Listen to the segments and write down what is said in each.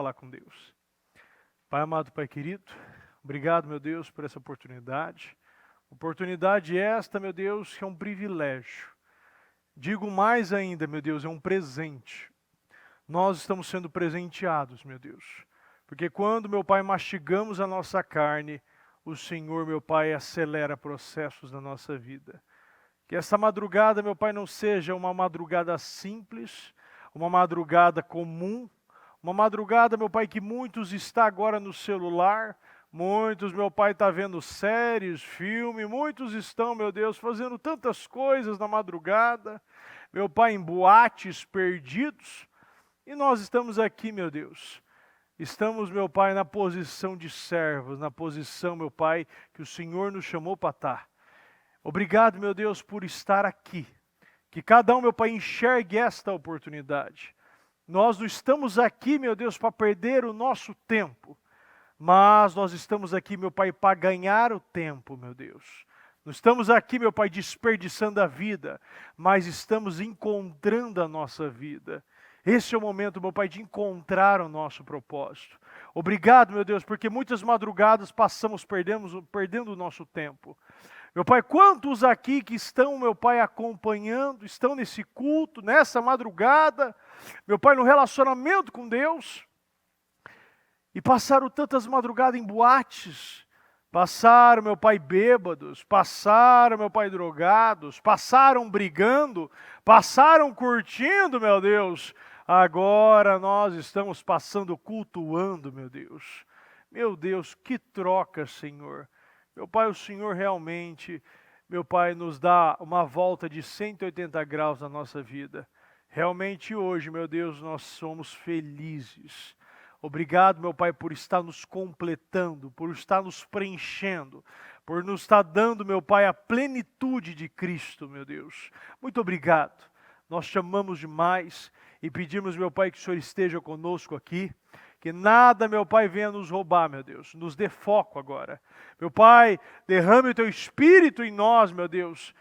falar com Deus. Pai amado, Pai querido, obrigado, meu Deus, por essa oportunidade. Oportunidade esta, meu Deus, que é um privilégio. Digo mais ainda, meu Deus, é um presente. Nós estamos sendo presenteados, meu Deus. Porque quando, meu Pai, mastigamos a nossa carne, o Senhor, meu Pai, acelera processos na nossa vida. Que essa madrugada, meu Pai, não seja uma madrugada simples, uma madrugada comum, uma madrugada, meu Pai, que muitos estão agora no celular, muitos, meu Pai, está vendo séries, filme, muitos estão, meu Deus, fazendo tantas coisas na madrugada, meu Pai, em boates perdidos, e nós estamos aqui, meu Deus. Estamos, meu Pai, na posição de servos, na posição, meu Pai, que o Senhor nos chamou para estar. Obrigado, meu Deus, por estar aqui. Que cada um, meu Pai, enxergue esta oportunidade. Nós não estamos aqui, meu Deus, para perder o nosso tempo. Mas nós estamos aqui, meu Pai, para ganhar o tempo, meu Deus. Não estamos aqui, meu Pai, desperdiçando a vida, mas estamos encontrando a nossa vida. Esse é o momento, meu Pai, de encontrar o nosso propósito. Obrigado, meu Deus, porque muitas madrugadas passamos perdendo o nosso tempo. Meu Pai, quantos aqui que estão, meu Pai, acompanhando, estão nesse culto, nessa madrugada, meu Pai, no relacionamento com Deus, e passaram tantas madrugadas em boates, passaram, meu Pai, bêbados, passaram, meu Pai, drogados, passaram brigando, passaram curtindo, meu Deus. Agora nós estamos passando cultuando, meu Deus. Meu Deus, que troca, Senhor. Meu Pai, o Senhor realmente, meu Pai, nos dá uma volta de 180 graus na nossa vida. Realmente hoje, meu Deus, nós somos felizes. Obrigado, meu Pai, por estar nos completando, por estar nos preenchendo, por nos estar dando, meu Pai, a plenitude de Cristo, meu Deus. Muito obrigado. Nós te amamos demais e pedimos, meu Pai, que o Senhor esteja conosco aqui. Que nada, meu Pai, venha nos roubar, meu Deus. Nos dê foco agora. Meu Pai, derrame o Teu Espírito em nós, meu Deus.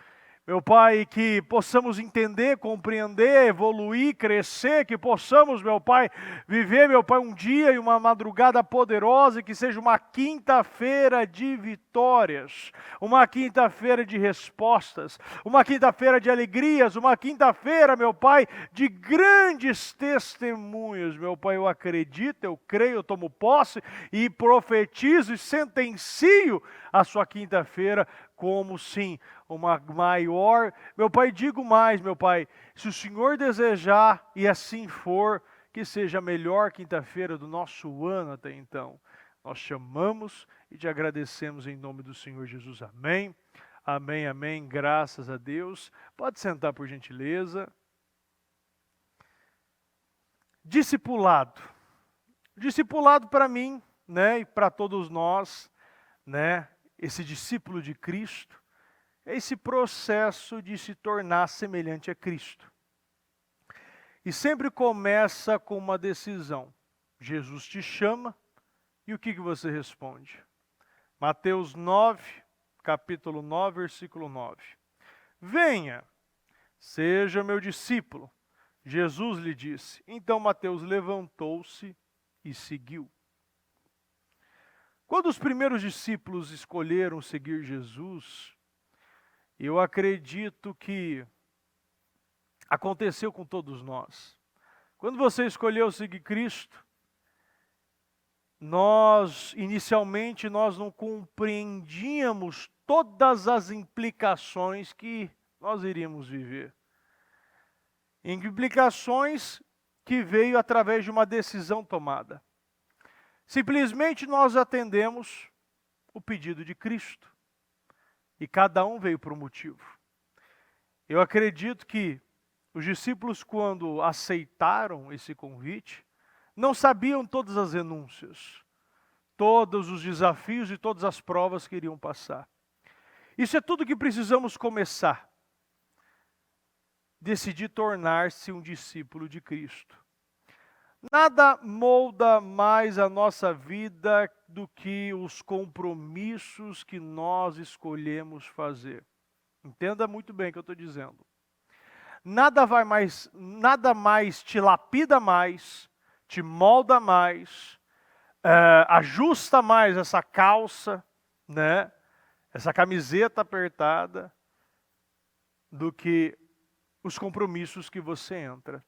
Meu Pai, que possamos entender, compreender, evoluir, crescer, que possamos, meu Pai, viver, meu Pai, um dia e uma madrugada poderosa, que seja uma quinta-feira de vitórias, uma quinta-feira de respostas, uma quinta-feira de alegrias, uma quinta-feira, meu Pai, de grandes testemunhos. Meu Pai, eu acredito, eu creio, eu tomo posse e profetizo e sentencio a sua quinta-feira como sim, uma maior. Meu Pai, digo mais, meu Pai, se o Senhor desejar e assim for, que seja a melhor quinta-feira do nosso ano até então. Nós te amamos e te agradecemos em nome do Senhor Jesus. Amém. Amém, amém. Graças a Deus. Pode sentar por gentileza. Discipulado. Discipulado para mim, né, e para todos nós, né, esse discípulo de Cristo, é esse processo de se tornar semelhante a Cristo. E sempre começa com uma decisão. Jesus te chama, e o que você responde? Mateus 9, capítulo 9, versículo 9. Venha, seja meu discípulo. Jesus lhe disse. Então Mateus levantou-se e seguiu. Quando os primeiros discípulos escolheram seguir Jesus, eu acredito que aconteceu com todos nós. Quando você escolheu seguir Cristo, inicialmente, nós não compreendíamos todas as implicações que nós iríamos viver. Implicações que veio através de uma decisão tomada. Simplesmente nós atendemos o pedido de Cristo. E cada um veio por um motivo. Eu acredito que os discípulos, quando aceitaram esse convite, não sabiam todas as renúncias, todos os desafios e todas as provas que iriam passar. Isso é tudo que precisamos começar. Decidir tornar-se um discípulo de Cristo. Nada molda mais a nossa vida do que os compromissos que nós escolhemos fazer. Entenda muito bem o que eu estou dizendo. Nada mais te lapida mais, te molda mais, ajusta mais essa calça, né? Essa camiseta apertada, do que os compromissos que você entra.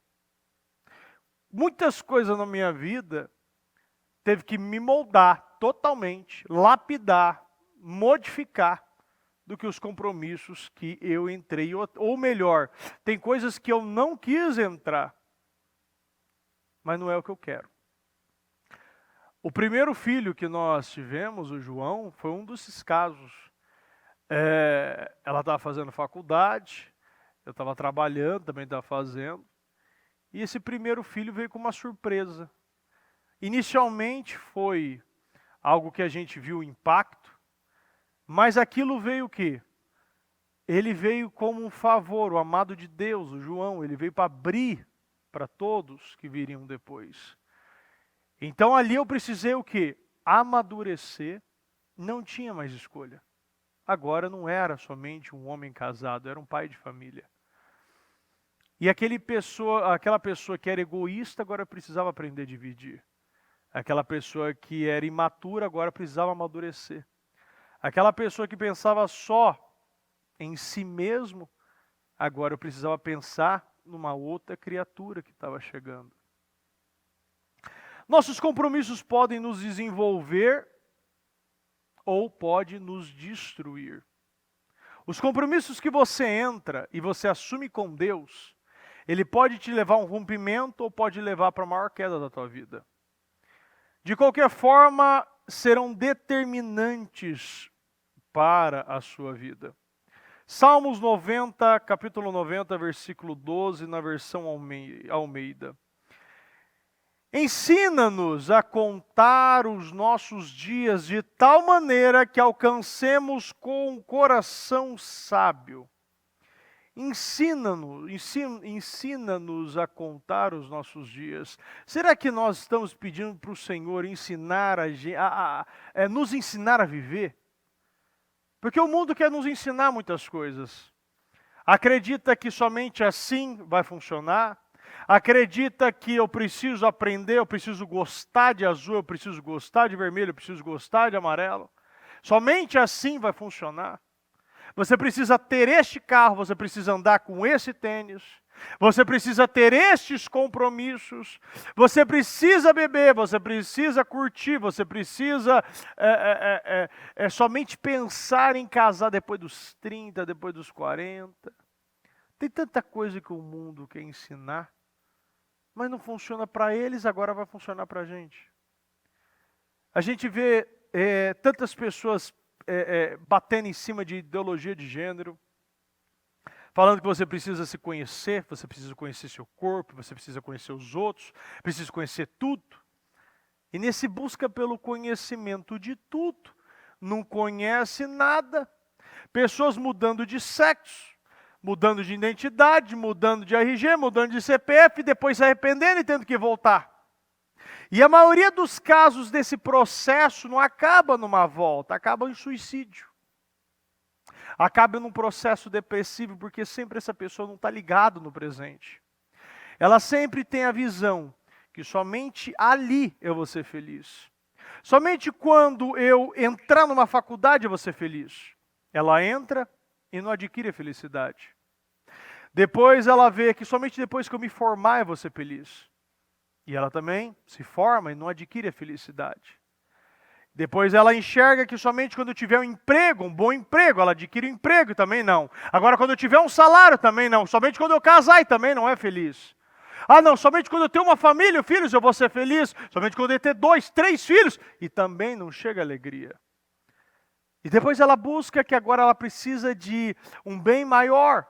Muitas coisas na minha vida teve que me moldar totalmente, lapidar, modificar, do que os compromissos que eu entrei. Ou melhor, tem coisas que eu não quis entrar, mas não é o que eu quero. O primeiro filho que nós tivemos, o João, foi um desses casos. Ela estava fazendo faculdade, eu estava trabalhando, também estava fazendo, e esse primeiro filho veio com uma surpresa. Inicialmente foi algo que a gente viu o impacto, mas aquilo veio o quê? Ele veio como um favor, o amado de Deus, o João, ele veio para abrir para todos que viriam depois. Então ali eu precisei o quê? Amadurecer, não tinha mais escolha. Agora não era somente um homem casado, era um pai de família. E aquela pessoa que era egoísta agora precisava aprender a dividir. Aquela pessoa que era imatura agora precisava amadurecer. Aquela pessoa que pensava só em si mesmo, agora eu precisava pensar numa outra criatura que estava chegando. Nossos compromissos podem nos desenvolver ou pode nos destruir. Os compromissos que você entra e você assume com Deus, ele pode te levar a um rompimento ou pode levar para a maior queda da tua vida. De qualquer forma, serão determinantes para a sua vida. Salmos 90, capítulo 90, versículo 12, na versão Almeida. Ensina-nos a contar os nossos dias de tal maneira que alcancemos com um coração sábio. Ensina-nos a contar os nossos dias. Será que nós estamos pedindo para o Senhor ensinar nos ensinar a viver? Porque o mundo quer nos ensinar muitas coisas. Acredita que somente assim vai funcionar. Acredita que eu preciso aprender, eu preciso gostar de azul, eu preciso gostar de vermelho, eu preciso gostar de amarelo. Somente assim vai funcionar. Você precisa ter este carro, você precisa andar com esse tênis, você precisa ter estes compromissos, você precisa beber, você precisa curtir, você precisa somente pensar em casar depois dos 30, depois dos 40. Tem tanta coisa que o mundo quer ensinar, mas não funciona para eles, agora vai funcionar para a gente. A gente vê tantas pessoas batendo em cima de ideologia de gênero, falando que você precisa se conhecer, você precisa conhecer seu corpo, você precisa conhecer os outros, precisa conhecer tudo. E nesse busca pelo conhecimento de tudo, não conhece nada. Pessoas mudando de sexo, mudando de identidade, mudando de RG, mudando de CPF, depois se arrependendo e tendo que voltar. E a maioria dos casos desse processo não acaba numa volta, acaba em suicídio. Acaba num processo depressivo, porque sempre essa pessoa não está ligada no presente. Ela sempre tem a visão que somente ali eu vou ser feliz. Somente quando eu entrar numa faculdade eu vou ser feliz. Ela entra e não adquire a felicidade. Depois ela vê que somente depois que eu me formar eu vou ser feliz. E ela também se forma e não adquire a felicidade. Depois ela enxerga que somente quando eu tiver um emprego, um bom emprego, ela adquire um emprego e também não. Agora quando eu tiver um salário também não. Somente quando eu casar e também não é feliz. Ah não, somente quando eu ter uma família, filhos, eu vou ser feliz. Somente quando eu ter 2, 3 filhos e também não chega alegria. E depois ela busca que agora ela precisa de um bem maior.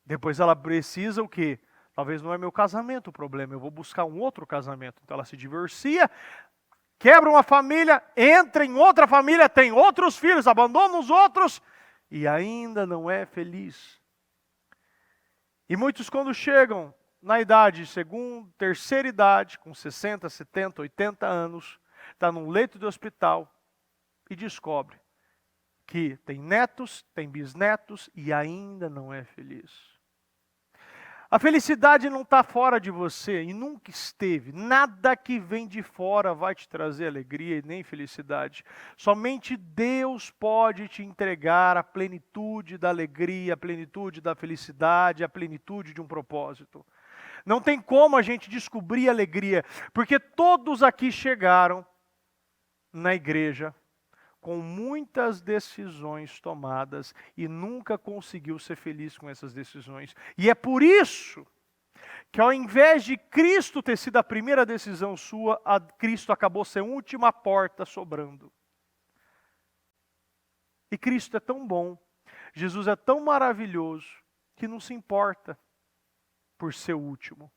Depois ela precisa o quê? Talvez não é meu casamento o problema, eu vou buscar um outro casamento. Então ela se divorcia, quebra uma família, entra em outra família, tem outros filhos, abandona os outros e ainda não é feliz. E muitos quando chegam na idade, terceira idade, com 60, 70, 80 anos, está num leito de hospital e descobre que tem netos, tem bisnetos e ainda não é feliz. A felicidade não está fora de você e nunca esteve. Nada que vem de fora vai te trazer alegria e nem felicidade. Somente Deus pode te entregar a plenitude da alegria, a plenitude da felicidade, a plenitude de um propósito. Não tem como a gente descobrir alegria, porque todos aqui chegaram na igreja com muitas decisões tomadas e nunca conseguiu ser feliz com essas decisões. E é por isso que ao invés de Cristo ter sido a primeira decisão sua, Cristo acabou sendo a última porta sobrando. E Cristo é tão bom, Jesus é tão maravilhoso, que não se importa por ser o último,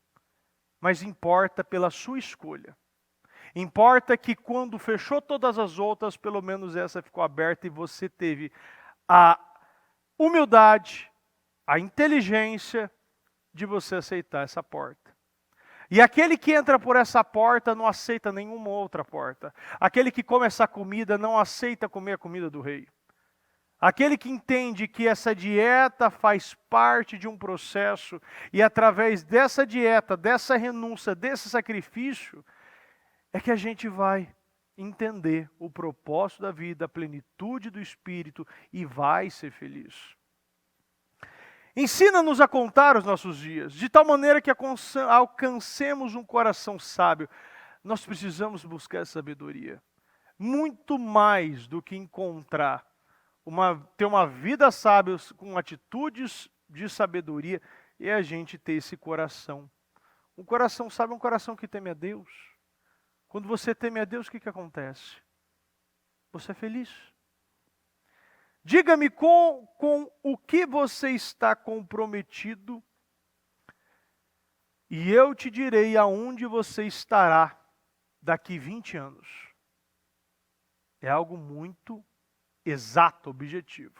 mas importa pela sua escolha. Importa que quando fechou todas as outras, pelo menos essa ficou aberta e você teve a humildade, a inteligência de você aceitar essa porta. E aquele que entra por essa porta não aceita nenhuma outra porta. Aquele que come essa comida não aceita comer a comida do rei. Aquele que entende que essa dieta faz parte de um processo e através dessa dieta, dessa renúncia, desse sacrifício, é que a gente vai entender o propósito da vida, a plenitude do Espírito e vai ser feliz. Ensina-nos a contar os nossos dias, de tal maneira que alcancemos um coração sábio. Nós precisamos buscar essa sabedoria. Muito mais do que encontrar, ter uma vida sábia com atitudes de sabedoria, é a gente ter esse coração. Um coração sábio é um coração que teme a Deus. Quando você teme a Deus, o que acontece? Você é feliz. Diga-me com o que você está comprometido e eu te direi aonde você estará daqui 20 anos. É algo muito exato, objetivo.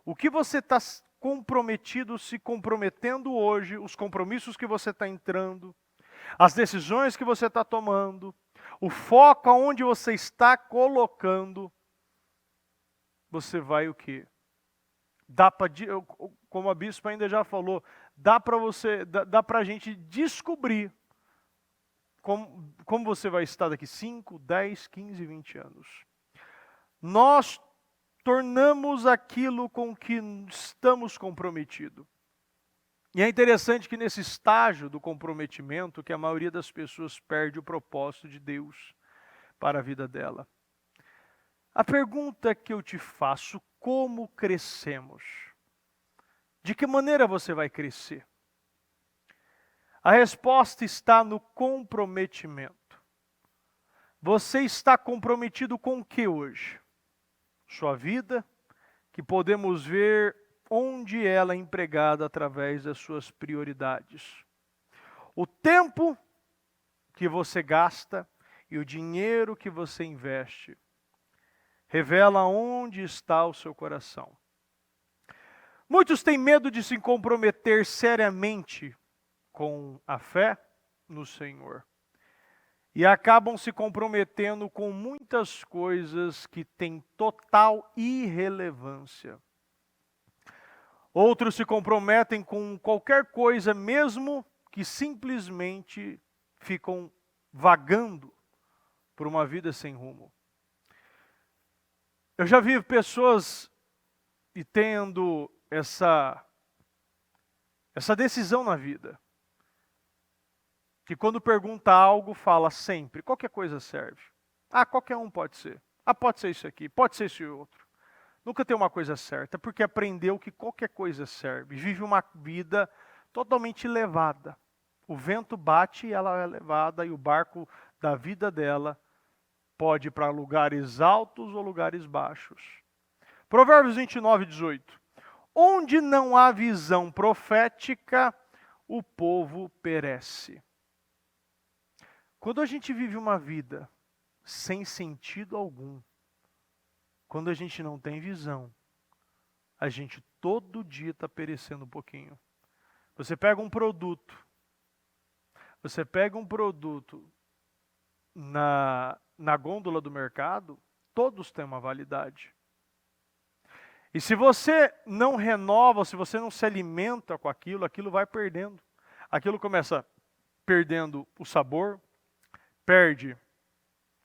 O que você está comprometido, se comprometendo hoje, os compromissos que você está entrando, as decisões que você está tomando, o foco aonde você está colocando, você vai o quê? Como a bispa ainda já falou, dá para a gente descobrir como você vai estar daqui 5, 10, 15, 20 anos. Nós tornamos aquilo com que estamos comprometidos. E é interessante que nesse estágio do comprometimento, que a maioria das pessoas perde o propósito de Deus para a vida dela. A pergunta que eu te faço, como crescemos? De que maneira você vai crescer? A resposta está no comprometimento. Você está comprometido com o que hoje? Sua vida, que podemos ver onde ela é empregada através das suas prioridades. O tempo que você gasta e o dinheiro que você investe revela onde está o seu coração. Muitos têm medo de se comprometer seriamente com a fé no Senhor e acabam se comprometendo com muitas coisas que têm total irrelevância. Outros se comprometem com qualquer coisa, mesmo que simplesmente ficam vagando por uma vida sem rumo. Eu já vi pessoas e tendo essa decisão na vida, que quando pergunta algo, fala sempre, qualquer coisa serve. Ah, qualquer um pode ser. Ah, pode ser isso aqui, pode ser esse outro. Nunca tem uma coisa certa, porque aprendeu que qualquer coisa serve. Vive uma vida totalmente levada. O vento bate e ela é levada, e o barco da vida dela pode ir para lugares altos ou lugares baixos. Provérbios 29, 18. Onde não há visão profética, o povo perece. Quando a gente vive uma vida sem sentido algum, quando a gente não tem visão, a gente todo dia está perecendo um pouquinho. Você pega um produto na gôndola do mercado, todos têm uma validade. E se você não renova, se você não se alimenta com aquilo, aquilo vai perdendo. Aquilo começa perdendo o sabor, perde.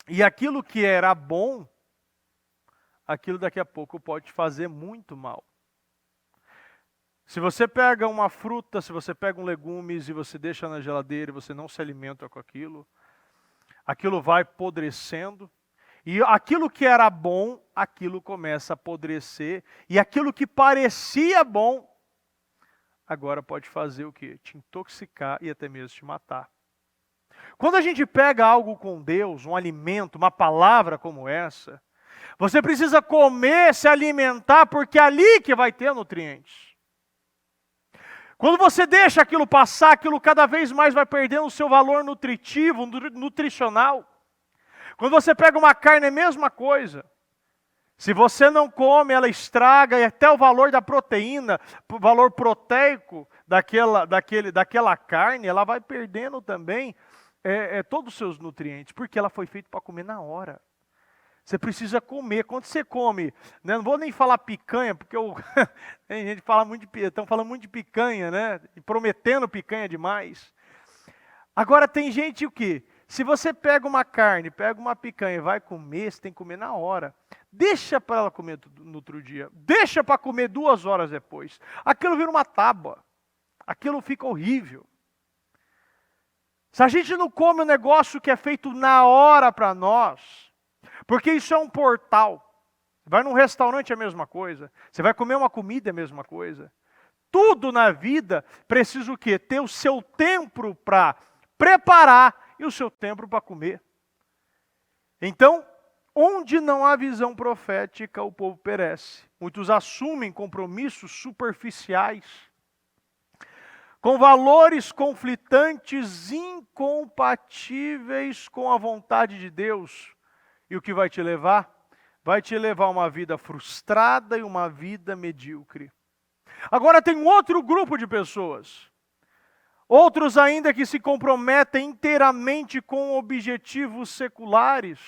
E aquilo que era bom, aquilo daqui a pouco pode te fazer muito mal. Se você pega uma fruta, se você pega um legumes e você deixa na geladeira e você não se alimenta com aquilo, aquilo vai apodrecendo. E aquilo que era bom, aquilo começa a apodrecer. E aquilo que parecia bom, agora pode fazer o quê? Te intoxicar e até mesmo te matar. Quando a gente pega algo com Deus, um alimento, uma palavra como essa, você precisa comer, se alimentar, porque é ali que vai ter nutrientes. Quando você deixa aquilo passar, aquilo cada vez mais vai perdendo o seu valor nutritivo, nutricional. Quando você pega uma carne, é a mesma coisa. Se você não come, ela estraga e até o valor da proteína, o valor proteico daquela carne, ela vai perdendo também todos os seus nutrientes, porque ela foi feita para comer na hora. Você precisa comer. Quando você come, né, não vou nem falar picanha, porque tem gente que fala estão falando muito de picanha, né? E prometendo picanha demais. Agora tem gente o quê? Se você pega uma carne, pega uma picanha e vai comer, você tem que comer na hora. Deixa para ela comer no outro dia. Deixa para comer 2 horas depois. Aquilo vira uma tábua. Aquilo fica horrível. Se a gente não come o negócio que é feito na hora para nós, porque isso é um portal. Vai num restaurante é a mesma coisa. Você vai comer uma comida é a mesma coisa. Tudo na vida precisa o quê? Ter o seu tempo para preparar e o seu tempo para comer. Então, onde não há visão profética, o povo perece. Muitos assumem compromissos superficiais, com valores conflitantes, incompatíveis com a vontade de Deus. E o que vai te levar? Vai te levar a uma vida frustrada e uma vida medíocre. Agora tem um outro grupo de pessoas. Outros ainda que se comprometem inteiramente com objetivos seculares.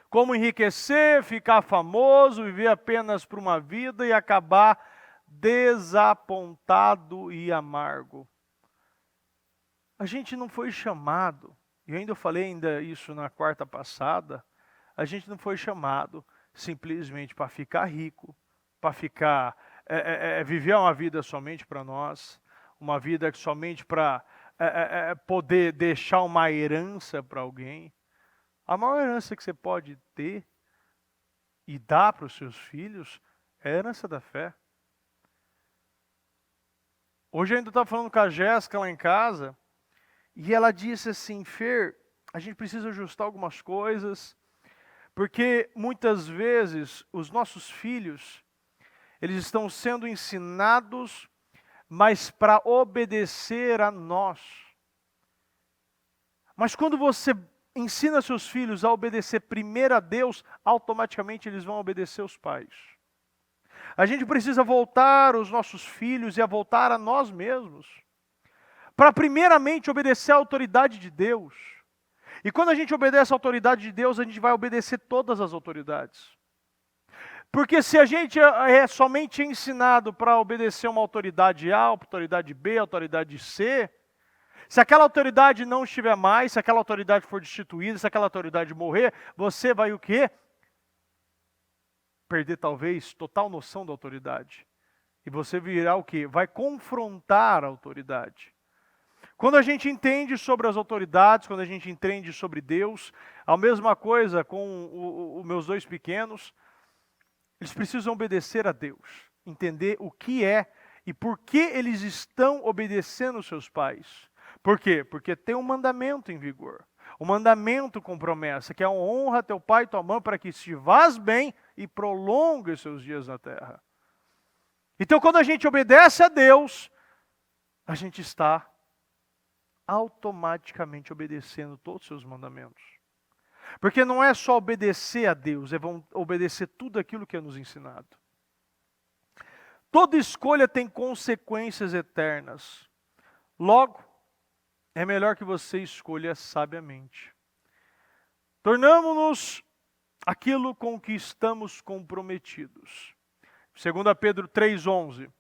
Como enriquecer, ficar famoso, viver apenas por uma vida e acabar desapontado e amargo. A gente não foi chamado, e ainda eu falei isso na quarta passada, a gente não foi chamado simplesmente para ficar rico, para viver uma vida somente para nós, uma vida somente para poder deixar uma herança para alguém. A maior herança que você pode ter e dar para os seus filhos é a herança da fé. Hoje eu ainda estava falando com a Jéssica lá em casa, e ela disse assim, Fer, a gente precisa ajustar algumas coisas, porque muitas vezes os nossos filhos, eles estão sendo ensinados, mas para obedecer a nós. Mas quando você ensina seus filhos a obedecer primeiro a Deus, automaticamente eles vão obedecer os pais. A gente precisa voltar os nossos filhos e a voltar a nós mesmos, para primeiramente obedecer à autoridade de Deus. E quando a gente obedece à autoridade de Deus, a gente vai obedecer todas as autoridades. Porque se a gente é somente ensinado para obedecer uma autoridade A, autoridade B, autoridade C, se aquela autoridade não estiver mais, se aquela autoridade for destituída, se aquela autoridade morrer, você vai o quê? Perder talvez total noção da autoridade. E você virá o quê? Vai confrontar a autoridade. Quando a gente entende sobre as autoridades, quando a gente entende sobre Deus, a mesma coisa com os meus 2 pequenos, eles precisam obedecer a Deus, entender o que é e por que eles estão obedecendo os seus pais. Por quê? Porque tem um mandamento em vigor, um mandamento com promessa, que é honra teu pai e tua mãe para que te vás bem e prolongue os seus dias na terra. Então quando a gente obedece a Deus, a gente está automaticamente obedecendo todos os seus mandamentos. Porque não é só obedecer a Deus, é obedecer tudo aquilo que é nos ensinado. Toda escolha tem consequências eternas. Logo, é melhor que você escolha sabiamente. Tornamo-nos aquilo com que estamos comprometidos. 2 Pedro 3,11.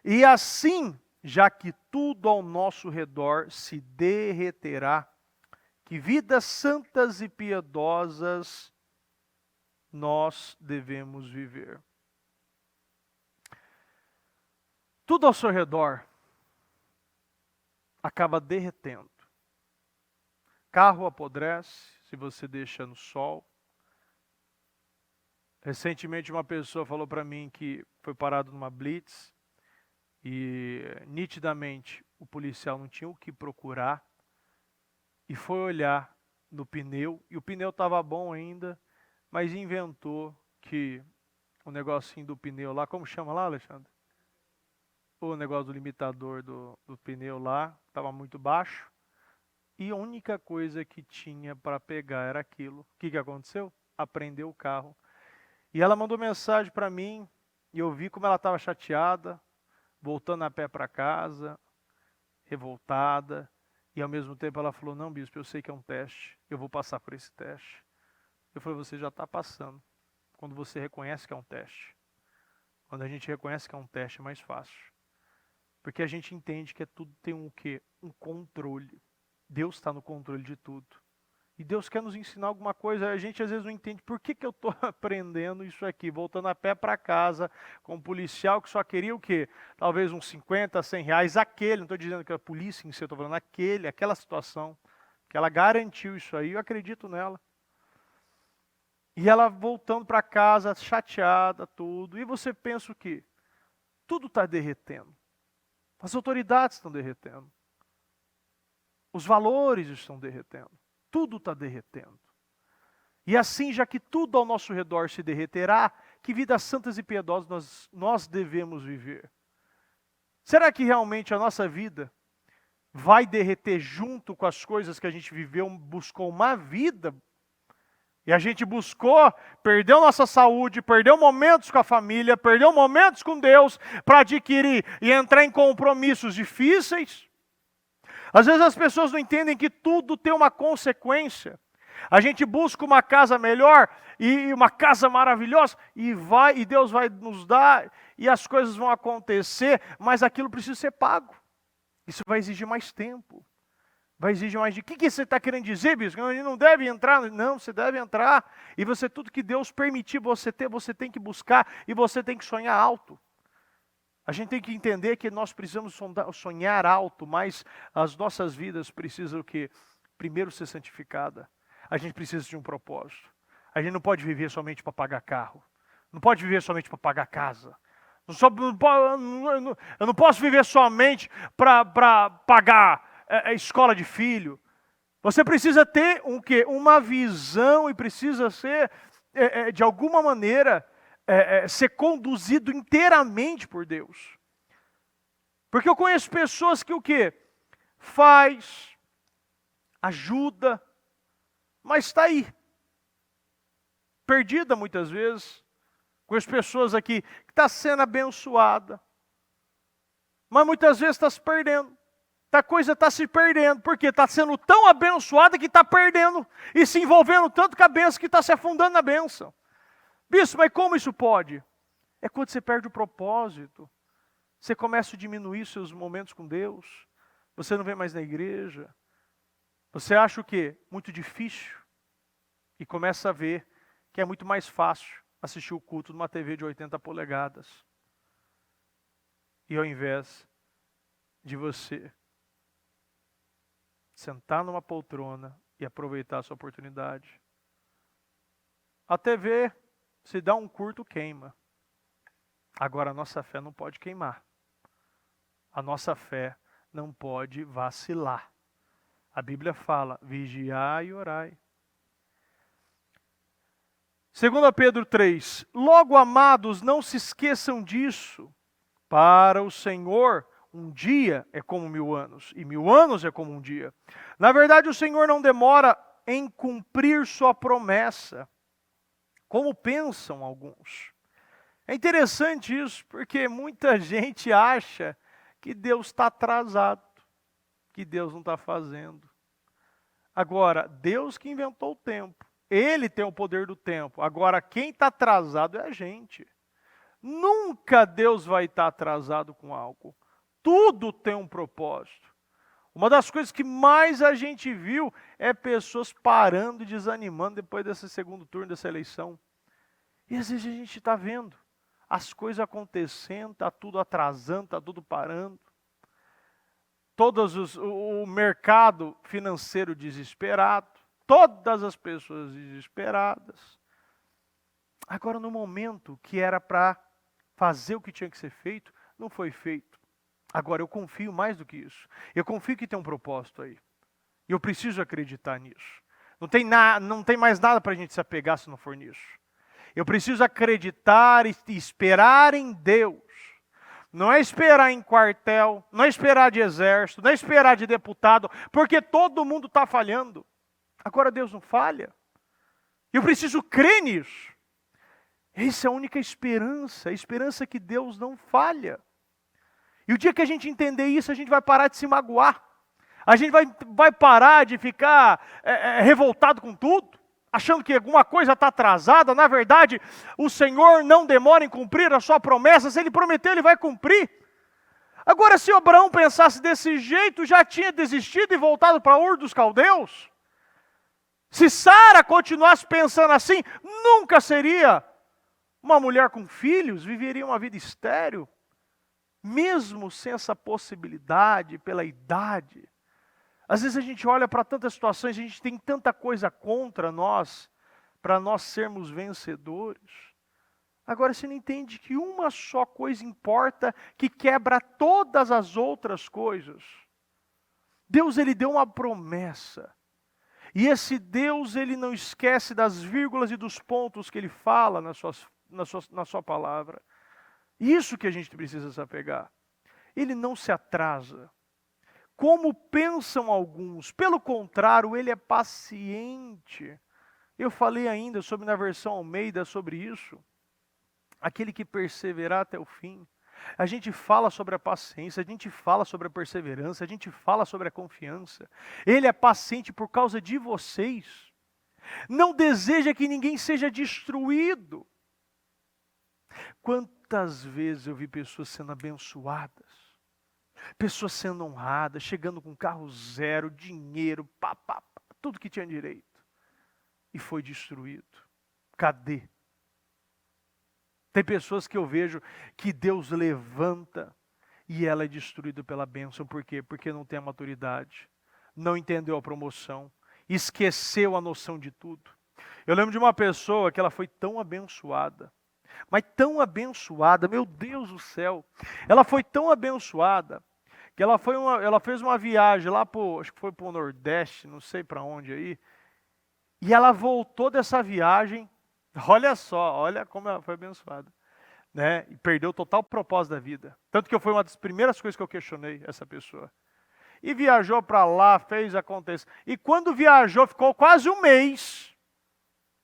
E assim, já que tudo ao nosso redor se derreterá, que vidas santas e piedosas nós devemos viver. Tudo ao seu redor acaba derretendo. Carro apodrece se você deixa no sol. Recentemente uma pessoa falou para mim que foi parado numa blitz e nitidamente o policial não tinha o que procurar e foi olhar no pneu e o pneu estava bom ainda, mas inventou que o negocinho do pneu lá, como chama lá, Alexandre? O negócio do limitador do pneu lá estava muito baixo e a única coisa que tinha para pegar era aquilo. O que aconteceu? Apreendeu o carro. E ela mandou mensagem para mim e eu vi como ela estava chateada, voltando a pé para casa, revoltada. E ao mesmo tempo ela falou, não, bispo, eu sei que é um teste, eu vou passar por esse teste. Eu falei, você já está passando. Quando você reconhece que é um teste. Quando a gente reconhece que é um teste, é mais fácil. Porque a gente entende que tudo tem um quê? Um controle. Deus está no controle de tudo. E Deus quer nos ensinar alguma coisa, a gente às vezes não entende por que eu estou aprendendo isso aqui, voltando a pé para casa, com um policial que só queria o quê? Talvez uns 50, 100 reais, aquele, não estou dizendo que a polícia em si, eu estou falando aquela situação, que ela garantiu isso aí, eu acredito nela. E ela voltando para casa, chateada, tudo, e você pensa o quê? Tudo está derretendo. As autoridades estão derretendo. Os valores estão derretendo. Tudo está derretendo. E assim, já que tudo ao nosso redor se derreterá, que vidas santas e piedosas nós devemos viver? Será que realmente a nossa vida vai derreter junto com as coisas que a gente viveu, buscou uma vida? E a gente buscou, perdeu nossa saúde, perdeu momentos com a família, perdeu momentos com Deus para adquirir e entrar em compromissos difíceis? Às vezes as pessoas não entendem que tudo tem uma consequência. A gente busca uma casa melhor e uma casa maravilhosa e Deus vai nos dar e as coisas vão acontecer, mas aquilo precisa ser pago. Isso vai exigir mais tempo. Vai exigir mais de... O que você está querendo dizer, bispo? Ele não deve entrar? Não, você deve entrar. E você, tudo que Deus permitir você ter, você tem que buscar e você tem que sonhar alto. A gente tem que entender que nós precisamos sonhar alto, mas as nossas vidas precisam o quê? Primeiro ser santificada. A gente precisa de um propósito. A gente não pode viver somente para pagar carro. Não pode viver somente para pagar casa. Eu não posso viver somente para pagar a escola de filho. Você precisa ter um quê? Uma visão e precisa ser, de alguma maneira, ser conduzido inteiramente por Deus. Porque eu conheço pessoas que o quê? Faz, ajuda, mas está aí. Perdida muitas vezes. Conheço pessoas aqui que está sendo abençoada, mas muitas vezes está se perdendo. A coisa está se perdendo, porque está sendo tão abençoada que está perdendo e se envolvendo tanto com a bênção que está se afundando na bênção. Bispo, mas como isso pode? É quando você perde o propósito. Você começa a diminuir seus momentos com Deus. Você não vem mais na igreja. Você acha o quê? Muito difícil. E começa a ver que é muito mais fácil assistir o culto numa TV de 80 polegadas. E ao invés de você sentar numa poltrona e aproveitar a sua oportunidade. A TV, se dá um curto, queima. Agora a nossa fé não pode queimar. A nossa fé não pode vacilar. A Bíblia fala, vigiai e orai. 2 Pedro 3, logo amados, não se esqueçam disso. Para o Senhor, um dia é como 1000 anos, e 1000 anos é como um dia. Na verdade, o Senhor não demora em cumprir sua promessa, como pensam alguns. É interessante isso, porque muita gente acha que Deus está atrasado, que Deus não está fazendo. Agora, Deus que inventou o tempo, Ele tem o poder do tempo. Agora, quem está atrasado é a gente. Nunca Deus vai estar atrasado com algo. Tudo tem um propósito. Uma das coisas que mais a gente viu é pessoas parando e desanimando depois desse segundo turno, dessa eleição. E às vezes a gente está vendo as coisas acontecendo, está tudo atrasando, está tudo parando. O mercado financeiro desesperado, todas as pessoas desesperadas. Agora, no momento que era para fazer o que tinha que ser feito, não foi feito. Agora, eu confio mais do que isso. Eu confio que tem um propósito aí. E eu preciso acreditar nisso. Não tem mais nada para a gente se apegar se não for nisso. Eu preciso acreditar e esperar em Deus. Não é esperar em quartel, não é esperar de exército, não é esperar de deputado, porque todo mundo está falhando. Agora Deus não falha. Eu preciso crer nisso. Essa é a única esperança, a esperança que Deus não falha. E o dia que a gente entender isso, a gente vai parar de se magoar. A gente vai parar de ficar revoltado com tudo, achando que alguma coisa está atrasada. Na verdade, o Senhor não demora em cumprir a sua promessa. Se Ele prometeu, Ele vai cumprir. Agora, se Abraão pensasse desse jeito, já tinha desistido e voltado para Ur dos Caldeus. Se Sara continuasse pensando assim, nunca seria uma mulher com filhos, viveria uma vida estéril. Mesmo sem essa possibilidade, pela idade. Às vezes a gente olha para tantas situações, a gente tem tanta coisa contra nós, para nós sermos vencedores. Agora você não entende que uma só coisa importa, que quebra todas as outras coisas. Deus, Ele deu uma promessa. E esse Deus, Ele não esquece das vírgulas e dos pontos que Ele fala na sua palavra. Isso que a gente precisa se apegar. Ele não se atrasa. Como pensam alguns, pelo contrário, Ele é paciente. Eu falei ainda na versão Almeida sobre isso. Aquele que perseverar até o fim. A gente fala sobre a paciência, a gente fala sobre a perseverança, a gente fala sobre a confiança. Ele é paciente por causa de vocês. Não deseja que ninguém seja destruído. Quantas vezes eu vi pessoas sendo abençoadas, pessoas sendo honradas, chegando com carro zero, dinheiro, tudo que tinha direito, e foi destruído. Cadê? Tem pessoas que eu vejo que Deus levanta e ela é destruída pela bênção. Por quê? Porque não tem a maturidade, não entendeu a promoção, esqueceu a noção de tudo. Eu lembro de uma pessoa que ela foi tão abençoada, mas tão abençoada, meu Deus do céu, ela foi tão abençoada, que ela fez uma viagem lá acho que foi para o Nordeste, não sei para onde aí, e ela voltou dessa viagem, olha como ela foi abençoada, né? E perdeu o total propósito da vida, tanto que foi uma das primeiras coisas que eu questionei essa pessoa, e viajou para lá, fez acontecer, e quando viajou, ficou quase um mês,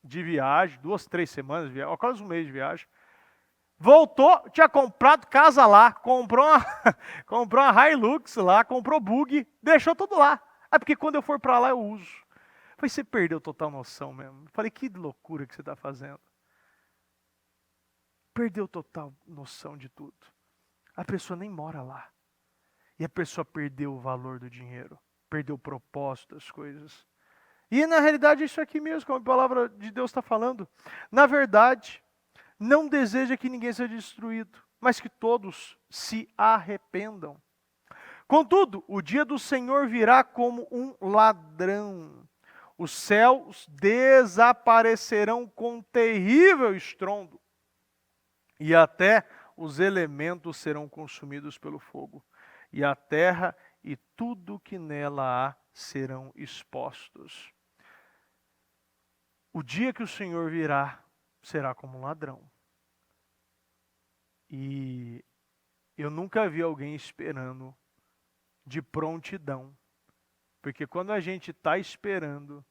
de viagem, 2, 3 semanas de viagem, quase um mês de viagem. Voltou, tinha comprado casa lá, comprou uma Hilux lá, comprou bug, deixou tudo lá. Porque quando eu for para lá eu uso. Falei, você perdeu total noção mesmo. Falei, que loucura que você está fazendo. Perdeu total noção de tudo. A pessoa nem mora lá. E a pessoa perdeu o valor do dinheiro, perdeu o propósito das coisas. E na realidade isso aqui mesmo, como a palavra de Deus está falando. Na verdade, não deseja que ninguém seja destruído, mas que todos se arrependam. Contudo, o dia do Senhor virá como um ladrão. Os céus desaparecerão com terrível estrondo, e até os elementos serão consumidos pelo fogo, e a terra e tudo que nela há serão expostos. O dia que o Senhor virá será como um ladrão. E eu nunca vi alguém esperando de prontidão. Porque quando a gente está esperando,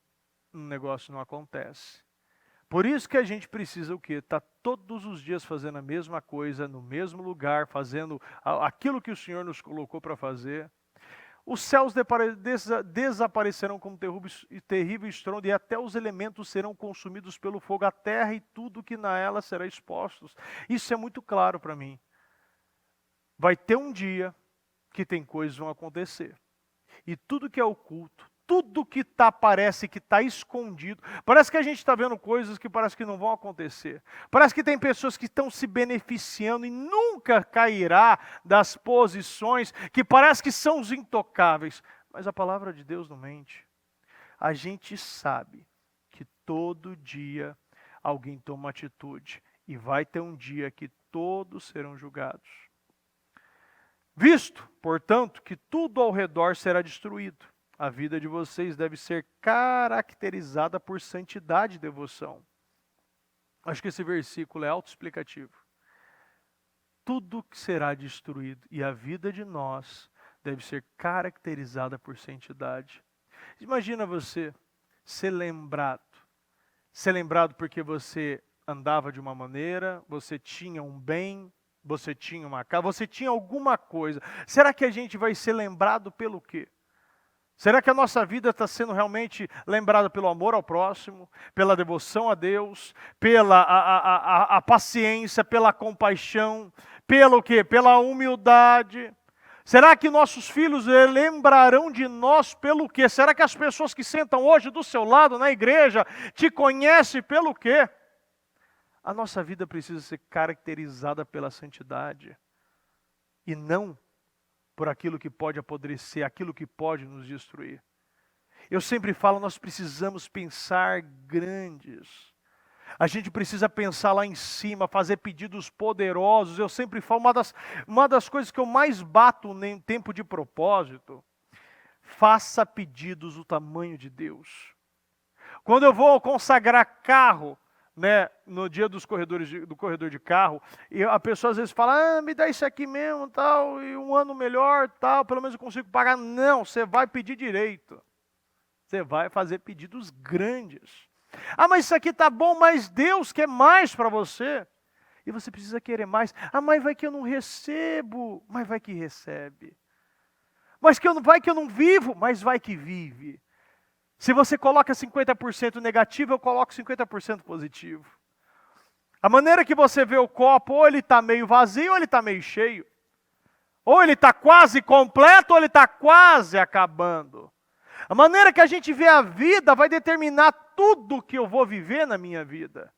um negócio não acontece. Por isso que a gente precisa o quê? Tá todos os dias fazendo a mesma coisa, no mesmo lugar, fazendo aquilo que o Senhor nos colocou para fazer. Os céus desaparecerão como terrível estrondo, e até os elementos serão consumidos pelo fogo, a terra e tudo que nela será exposto. Isso é muito claro para mim. Vai ter um dia que tem coisas que vão acontecer. E tudo que é oculto, tudo que parece que está escondido, parece que a gente está vendo coisas que parece que não vão acontecer. Parece que tem pessoas que estão se beneficiando e nunca cairá das posições que parece que são os intocáveis. Mas a palavra de Deus não mente. A gente sabe que todo dia alguém toma atitude e vai ter um dia que todos serão julgados. Visto, portanto, que tudo ao redor será destruído, a vida de vocês deve ser caracterizada por santidade e devoção. Acho que esse versículo é autoexplicativo. Tudo que será destruído e a vida de nós deve ser caracterizada por santidade. Imagina você ser lembrado porque você andava de uma maneira, você tinha um bem, você tinha uma casa, você tinha alguma coisa. Será que a gente vai ser lembrado pelo quê? Será que a nossa vida está sendo realmente lembrada pelo amor ao próximo, pela devoção a Deus, pela a paciência, pela compaixão, pelo quê? Pela humildade? Será que nossos filhos lembrarão de nós pelo quê? Será que as pessoas que sentam hoje do seu lado na igreja te conhecem pelo quê? A nossa vida precisa ser caracterizada pela santidade e não por aquilo que pode apodrecer, aquilo que pode nos destruir. Eu sempre falo, nós precisamos pensar grandes. A gente precisa pensar lá em cima, fazer pedidos poderosos. Eu sempre falo, uma das coisas que eu mais bato em tempo de propósito, faça pedidos do tamanho de Deus. Quando eu vou consagrar carro, no dia do corredor de carro, e a pessoa às vezes fala, me dá isso aqui mesmo, tal, e um ano melhor, tal, pelo menos eu consigo pagar. Não, você vai pedir direito. Você vai fazer pedidos grandes. Mas isso aqui está bom, mas Deus quer mais para você. E você precisa querer mais. Mas vai que eu não recebo. Mas vai que recebe. Vai que eu não vivo, mas vai que vive. Se você coloca 50% negativo, eu coloco 50% positivo. A maneira que você vê o copo, ou ele está meio vazio, ou ele está meio cheio. Ou ele está quase completo, ou ele está quase acabando. A maneira que a gente vê a vida vai determinar tudo que eu vou viver na minha vida.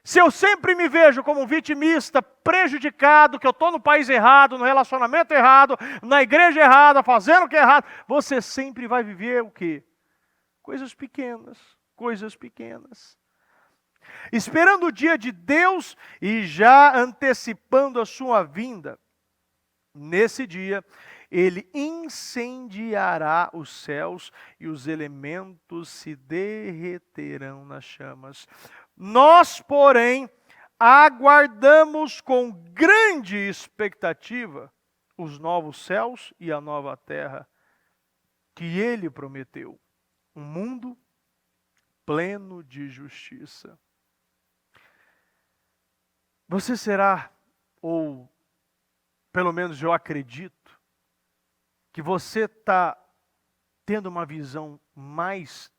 Se eu sempre me vejo como um vitimista, prejudicado, que eu estou no país errado, no relacionamento errado, na igreja errada, fazendo o que é errado, você sempre vai viver o quê? Coisas pequenas, coisas pequenas. Esperando o dia de Deus e já antecipando a sua vinda. Nesse dia, Ele incendiará os céus e os elementos se derreterão nas chamas. Nós, porém, aguardamos com grande expectativa os novos céus e a nova terra que Ele prometeu. Um mundo pleno de justiça. Você será, ou pelo menos eu acredito, que você está tendo uma visão mais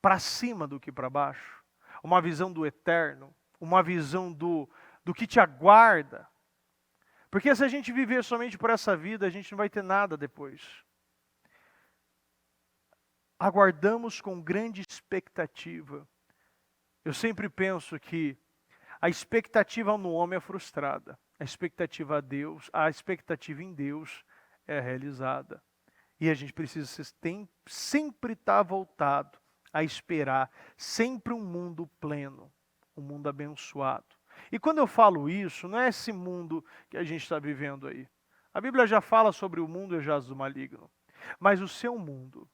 para cima do que para baixo, uma visão do eterno, uma visão do que te aguarda. Porque se a gente viver somente por essa vida, a gente não vai ter nada depois. Aguardamos com grande expectativa. Eu sempre penso que a expectativa no homem é frustrada. A expectativa em Deus é realizada. E a gente precisa sempre estar voltado a esperar sempre um mundo pleno, um mundo abençoado. E quando eu falo isso, não é esse mundo que a gente está vivendo aí. A Bíblia já fala sobre o mundo e jaz do maligno. Mas o seu mundo,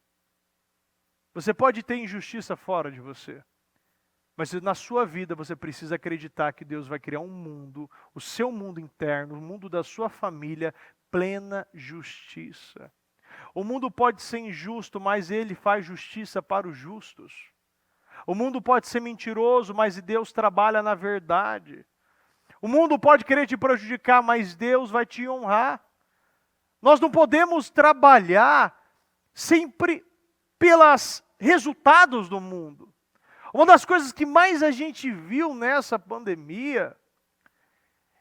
você pode ter injustiça fora de você, mas na sua vida você precisa acreditar que Deus vai criar um mundo, o seu mundo interno, o mundo da sua família, plena justiça. O mundo pode ser injusto, mas Ele faz justiça para os justos. O mundo pode ser mentiroso, mas Deus trabalha na verdade. O mundo pode querer te prejudicar, mas Deus vai te honrar. Nós não podemos trabalhar sempre pelos resultados do mundo. Uma das coisas que mais a gente viu nessa pandemia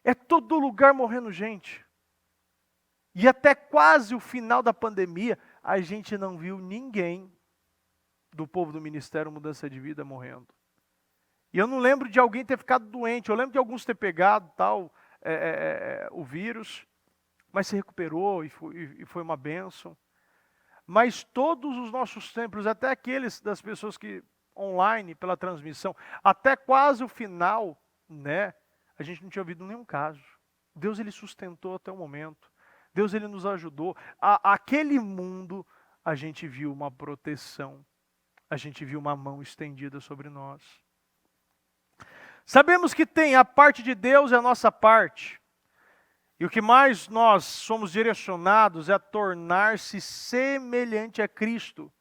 é todo lugar morrendo gente. E até quase o final da pandemia, a gente não viu ninguém do povo do Ministério Mudança de Vida morrendo. E eu não lembro de alguém ter ficado doente, eu lembro de alguns ter pegado o vírus, mas se recuperou e foi uma bênção. Mas todos os nossos templos, até aqueles das pessoas que online, pela transmissão, até quase o final, né, a gente não tinha ouvido nenhum caso. Deus, ele sustentou até o momento. Deus, ele nos ajudou. Aquele mundo, a gente viu uma proteção. A gente viu uma mão estendida sobre nós. Sabemos que tem a parte de Deus e a nossa parte. E o que mais nós somos direcionados é a tornar-se semelhante a Cristo.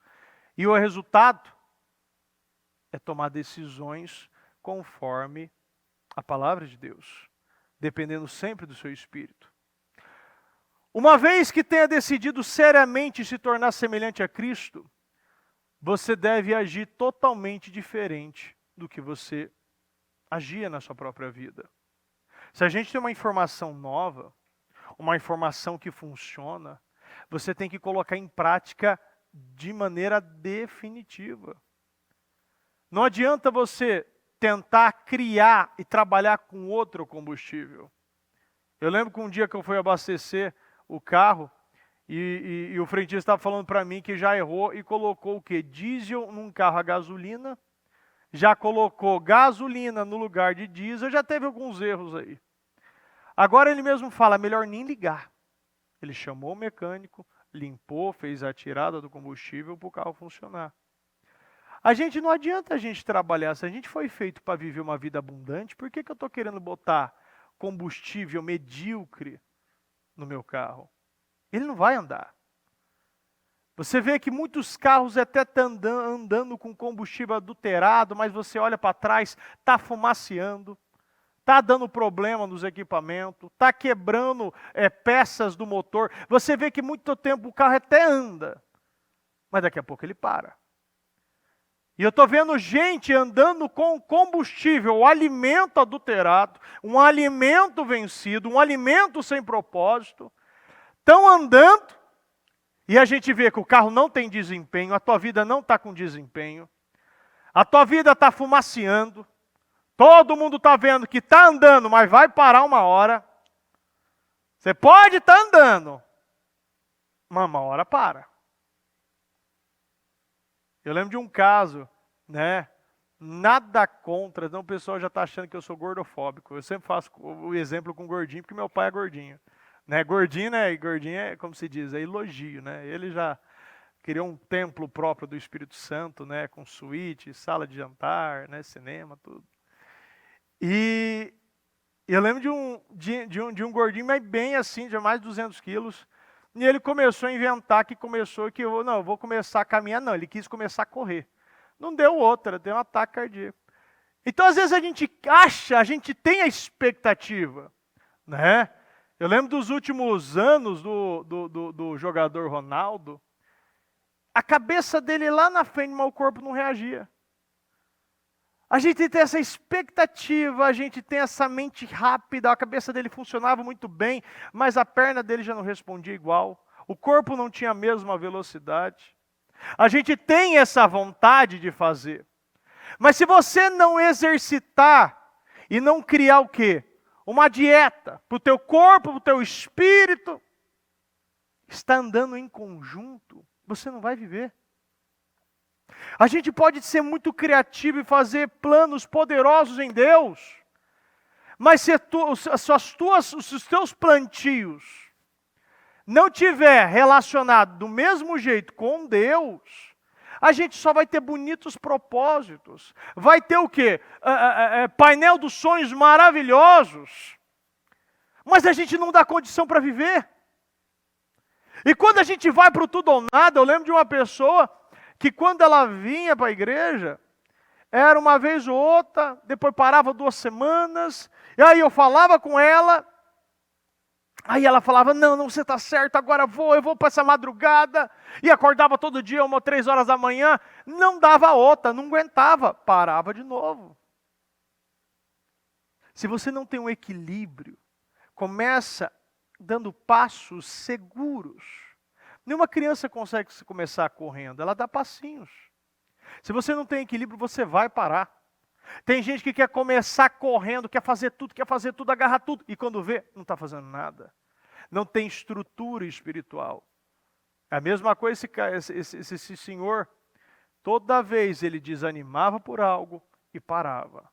E o resultado é tomar decisões conforme a palavra de Deus, dependendo sempre do seu espírito. Uma vez que tenha decidido seriamente se tornar semelhante a Cristo, você deve agir totalmente diferente do que você agia na sua própria vida. Se a gente tem uma informação nova, uma informação que funciona, você tem que colocar em prática de maneira definitiva. Não adianta você tentar criar e trabalhar com outro combustível. Eu lembro que um dia que eu fui abastecer o carro e o frentista estava falando para mim que já errou e colocou o quê? Diesel num carro a gasolina, já colocou gasolina no lugar de diesel, já teve alguns erros aí. Agora ele mesmo fala, melhor nem ligar. Ele chamou o mecânico, limpou, fez a tirada do combustível para o carro funcionar. Não adianta a gente trabalhar, se a gente foi feito para viver uma vida abundante, por que eu estou querendo botar combustível medíocre no meu carro? Ele não vai andar. Você vê que muitos carros até estão andando com combustível adulterado, mas você olha para trás, está fumaceando, está dando problema nos equipamentos, está quebrando peças do motor. Você vê que muito tempo o carro até anda, mas daqui a pouco ele para. E eu estou vendo gente andando com combustível, o alimento adulterado, um alimento vencido, um alimento sem propósito. Estão andando e a gente vê que o carro não tem desempenho, a tua vida não está com desempenho, a tua vida está fumaceando, todo mundo está vendo que está andando, mas vai parar uma hora. Você pode estar andando, mas uma hora para. Eu lembro de um caso, né? Nada contra, não, o pessoal já está achando que eu sou gordofóbico. Eu sempre faço o exemplo com gordinho, porque meu pai é gordinho. Né? Gordinho, né? E gordinho é, como se diz, é elogio, né? Ele já criou um templo próprio do Espírito Santo, né? Com suíte, sala de jantar, né? Cinema, tudo. E eu lembro de um gordinho, mas bem assim, de mais de 200 quilos. E ele começou a inventar que eu vou começar a caminhar. Não, ele quis começar a correr. Não deu outra, deu um ataque cardíaco. Então, às vezes, a gente tem a expectativa, né? Eu lembro dos últimos anos do jogador Ronaldo, a cabeça dele lá na frente, mas o corpo não reagia. A gente tem essa expectativa, a gente tem essa mente rápida, a cabeça dele funcionava muito bem, mas a perna dele já não respondia igual, o corpo não tinha a mesma velocidade. A gente tem essa vontade de fazer, mas se você não exercitar e não criar o quê? Uma dieta para o teu corpo, para o teu espírito, está andando em conjunto, você não vai viver. A gente pode ser muito criativo e fazer planos poderosos em Deus, mas se os teus plantios não tiver relacionado do mesmo jeito com Deus, a gente só vai ter bonitos propósitos. Vai ter o quê? Painel dos sonhos maravilhosos, mas a gente não dá condição para viver. E quando a gente vai para o tudo ou nada, eu lembro de uma pessoa que quando ela vinha para a igreja, era uma vez ou outra, depois parava 2 semanas, e aí eu falava com ela, Aí ela falava, não, você está certo, agora eu vou para essa madrugada. E acordava todo dia, 1 ou 3 horas da manhã. Não dava outra, não aguentava, parava de novo. Se você não tem um equilíbrio, começa dando passos seguros. Nenhuma criança consegue começar correndo, ela dá passinhos. Se você não tem equilíbrio, você vai parar. Tem gente que quer começar correndo, quer fazer tudo, agarrar tudo. E quando vê, não está fazendo nada. Não tem estrutura espiritual. É a mesma coisa esse senhor. Toda vez ele desanimava por algo e parava.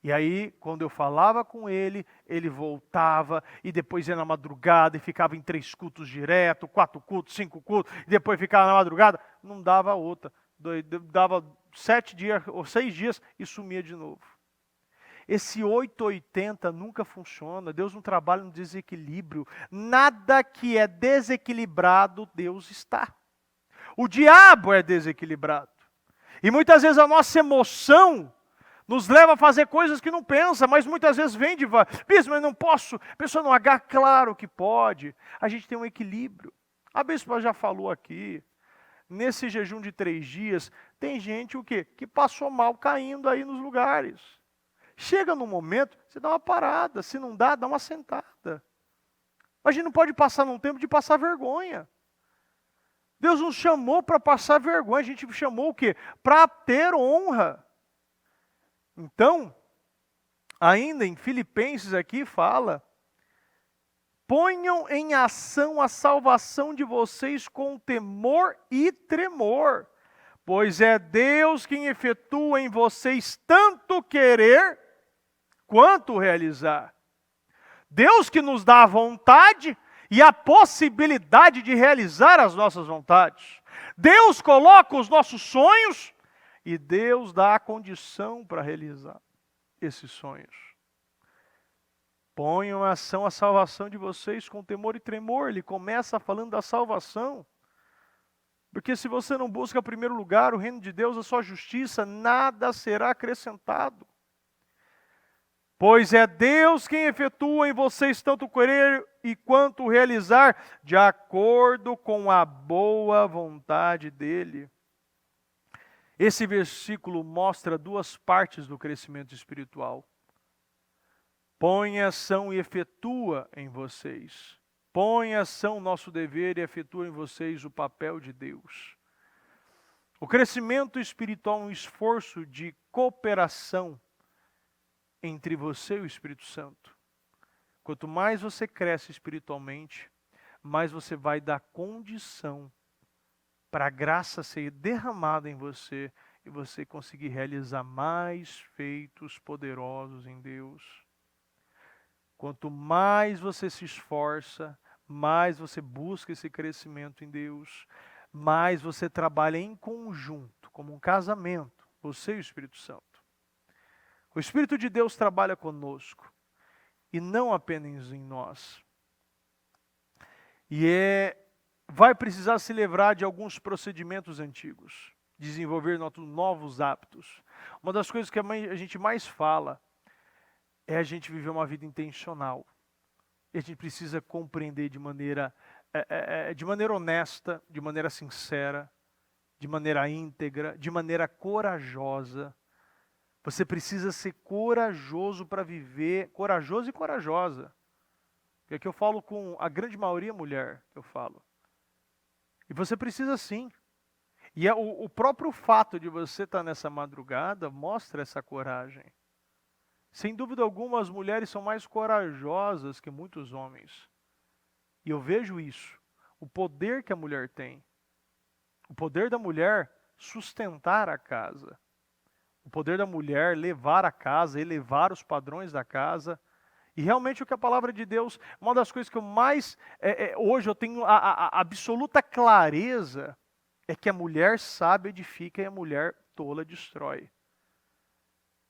E aí, quando eu falava com ele, ele voltava e depois ia na madrugada e ficava em 3 cultos direto, 4 cultos, 5 cultos, e depois ficava na madrugada. Não dava outra. Dava 7 dias ou 6 dias e sumia de novo. Esse 880 nunca funciona. Deus não trabalha no desequilíbrio. Nada que é desequilibrado, Deus está. O diabo é desequilibrado. E muitas vezes a nossa emoção nos leva a fazer coisas que não pensa, mas muitas vezes vem de bispo, mas não posso. A pessoa não agarra, claro que pode. A gente tem um equilíbrio. A bispa já falou aqui. Nesse jejum de 3 dias, tem gente o quê? Que passou mal caindo aí nos lugares. Chega num momento, você dá uma parada. Se não dá, dá uma sentada. A gente não pode passar num tempo de passar vergonha. Deus nos chamou para passar vergonha. A gente chamou o quê? Para ter honra. Então, ainda em Filipenses aqui fala, ponham em ação a salvação de vocês com temor e tremor, pois é Deus quem efetua em vocês tanto querer quanto realizar. Deus que nos dá a vontade e a possibilidade de realizar as nossas vontades. Deus coloca os nossos sonhos e Deus dá a condição para realizar esses sonhos. Ponham em ação a salvação de vocês com temor e tremor. Ele começa falando da salvação. Porque se você não busca em primeiro lugar o reino de Deus, a sua justiça, nada será acrescentado. Pois é Deus quem efetua em vocês tanto querer e quanto realizar, de acordo com a boa vontade dEle. Esse versículo mostra 2 partes do crescimento espiritual. Põe em ação e efetua em vocês. Põe em ação o nosso dever e efetua em vocês o papel de Deus. O crescimento espiritual é um esforço de cooperação entre você e o Espírito Santo. Quanto mais você cresce espiritualmente, mais você vai dar condição para a graça ser derramada em você e você conseguir realizar mais feitos poderosos em Deus. Quanto mais você se esforça, mais você busca esse crescimento em Deus, mais você trabalha em conjunto, como um casamento, você e o Espírito Santo. O Espírito de Deus trabalha conosco e não apenas em nós. E vai precisar se livrar de alguns procedimentos antigos, desenvolver novos hábitos. Uma das coisas que a gente mais fala é a gente viver uma vida intencional. E a gente precisa compreender de maneira honesta, de maneira sincera, de maneira íntegra, de maneira corajosa. Você precisa ser corajoso para viver, corajoso e corajosa. Porque aqui eu falo com a grande maioria mulher, eu falo. E você precisa sim. E o próprio fato de você estar nessa madrugada mostra essa coragem. Sem dúvida alguma, as mulheres são mais corajosas que muitos homens. E eu vejo isso. O poder que a mulher tem. O poder da mulher sustentar a casa. O poder da mulher levar a casa, elevar os padrões da casa. E realmente o que a palavra de Deus, uma das coisas que eu mais, hoje eu tenho a absoluta clareza, é que a mulher sábia edifica e a mulher tola destrói.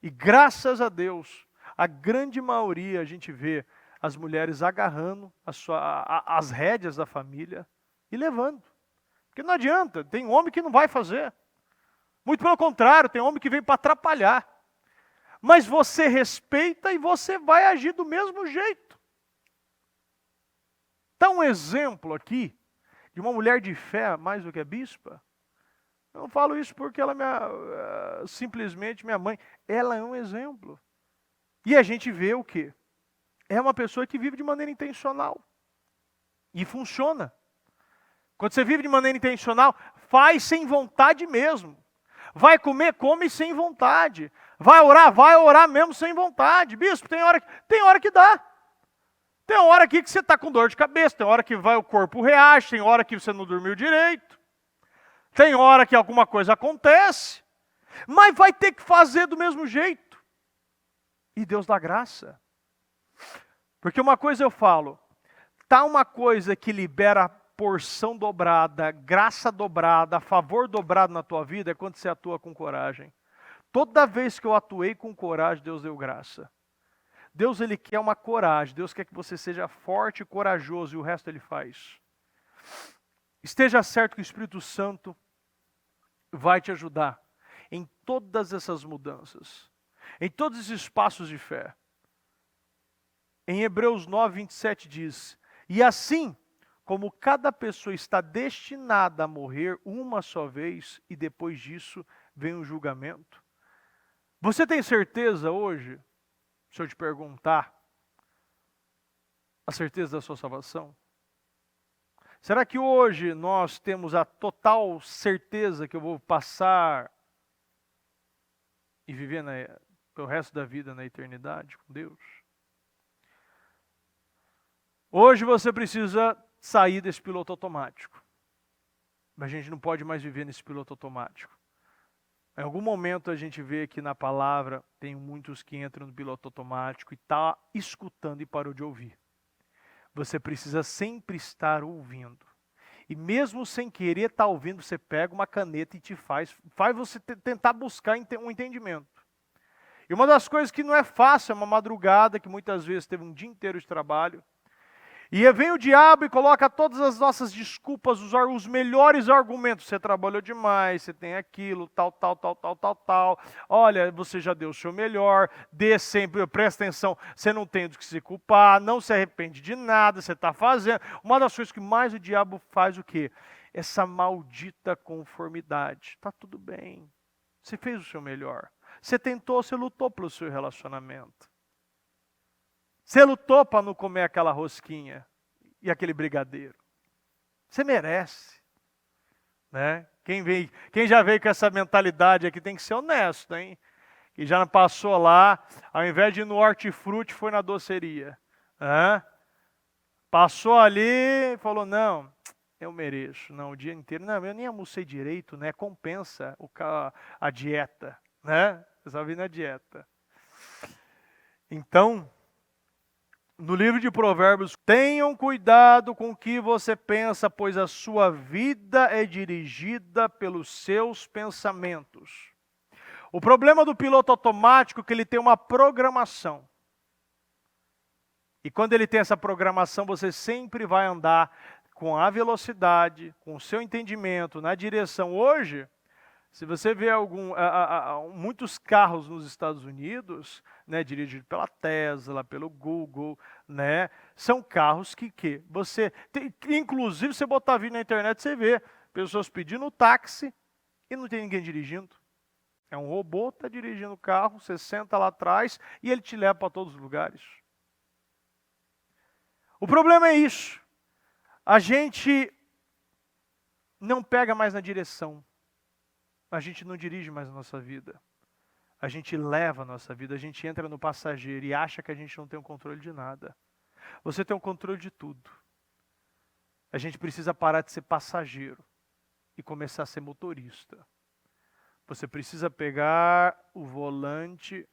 E graças a Deus, a grande maioria a gente vê as mulheres agarrando as rédeas da família e levando. Porque não adianta, tem homem que não vai fazer. Muito pelo contrário, tem homem que vem para atrapalhar. Mas você respeita e você vai agir do mesmo jeito. Está um exemplo aqui de uma mulher de fé mais do que a bispa. Eu não falo isso porque ela é simplesmente minha mãe. Ela é um exemplo. E a gente vê o quê? É uma pessoa que vive de maneira intencional. E funciona. Quando você vive de maneira intencional, faz sem vontade mesmo. Vai comer, come sem vontade. Vai orar mesmo sem vontade. Bispo, tem hora que dá. Tem hora aqui que você está com dor de cabeça, tem hora que o corpo reage, tem hora que você não dormiu direito. Tem hora que alguma coisa acontece. Mas vai ter que fazer do mesmo jeito. E Deus dá graça. Porque uma coisa eu falo, tá uma coisa que libera porção dobrada, graça dobrada, favor dobrado na tua vida, é quando você atua com coragem. Toda vez que eu atuei com coragem, Deus deu graça. Deus, Ele quer uma coragem, Deus quer que você seja forte e corajoso, e o resto Ele faz. Esteja certo que o Espírito Santo vai te ajudar em todas essas mudanças, em todos esses passos de fé. Em Hebreus 9, 27 diz, e assim como cada pessoa está destinada a morrer uma só vez, e depois disso vem o julgamento. Você tem certeza hoje, se eu te perguntar, a certeza da sua salvação? Será que hoje nós temos a total certeza que eu vou passar e viver pelo resto da vida na eternidade com Deus? Hoje você precisa sair desse piloto automático. Mas a gente não pode mais viver nesse piloto automático. Em algum momento a gente vê que na palavra tem muitos que entram no piloto automático e está escutando e parou de ouvir. Você precisa sempre estar ouvindo. E mesmo sem querer estar ouvindo, você pega uma caneta e faz você tentar buscar um entendimento. E uma das coisas que não é fácil, é uma madrugada, que muitas vezes teve um dia inteiro de trabalho, e vem o diabo e coloca todas as nossas desculpas, os melhores argumentos. Você trabalhou demais, você tem aquilo, tal. Olha, você já deu o seu melhor, dê sempre, presta atenção, você não tem do que se culpar, não se arrepende de nada, você está fazendo. Uma das coisas que mais o diabo faz o quê? Essa maldita conformidade. Está tudo bem, você fez o seu melhor. Você tentou, você lutou pelo seu relacionamento. Você lutou para não comer aquela rosquinha e aquele brigadeiro. Você merece. Né? Quem já veio com essa mentalidade aqui tem que ser honesto, hein? Que já passou lá, ao invés de ir no hortifruti, foi na doceria. Passou ali e falou, não, eu mereço. Não, o dia inteiro, não, eu nem almocei direito, né? Compensa a dieta. Né? Eu só vim na dieta. Então, no livro de Provérbios, tenham cuidado com o que você pensa, pois a sua vida é dirigida pelos seus pensamentos. O problema do piloto automático é que ele tem uma programação. E quando ele tem essa programação, você sempre vai andar com a velocidade, com o seu entendimento, na direção. Hoje, se você vê muitos carros nos Estados Unidos, né, dirigidos pela Tesla, pelo Google, né, são carros que você, inclusive você botar vídeo na internet, você vê pessoas pedindo táxi e não tem ninguém dirigindo. É um robô, está dirigindo o carro, você senta lá atrás e ele te leva para todos os lugares. O problema é isso. A gente não pega mais na direção. A gente não dirige mais a nossa vida. A gente leva a nossa vida, a gente entra no passageiro e acha que a gente não tem o controle de nada. Você tem o controle de tudo. A gente precisa parar de ser passageiro e começar a ser motorista. Você precisa pegar o volante,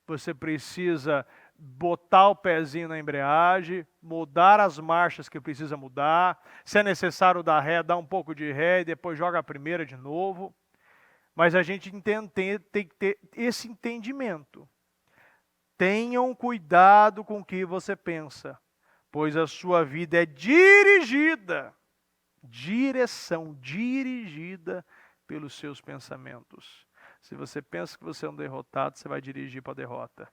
você precisa botar o pezinho na embreagem, mudar as marchas que precisa mudar. Se é necessário dar ré, dá um pouco de ré e depois joga a primeira de novo. Mas a gente tem que ter esse entendimento. Tenham cuidado com o que você pensa, pois a sua vida é dirigida pelos seus pensamentos. Se você pensa que você é um derrotado, você vai dirigir para a derrota.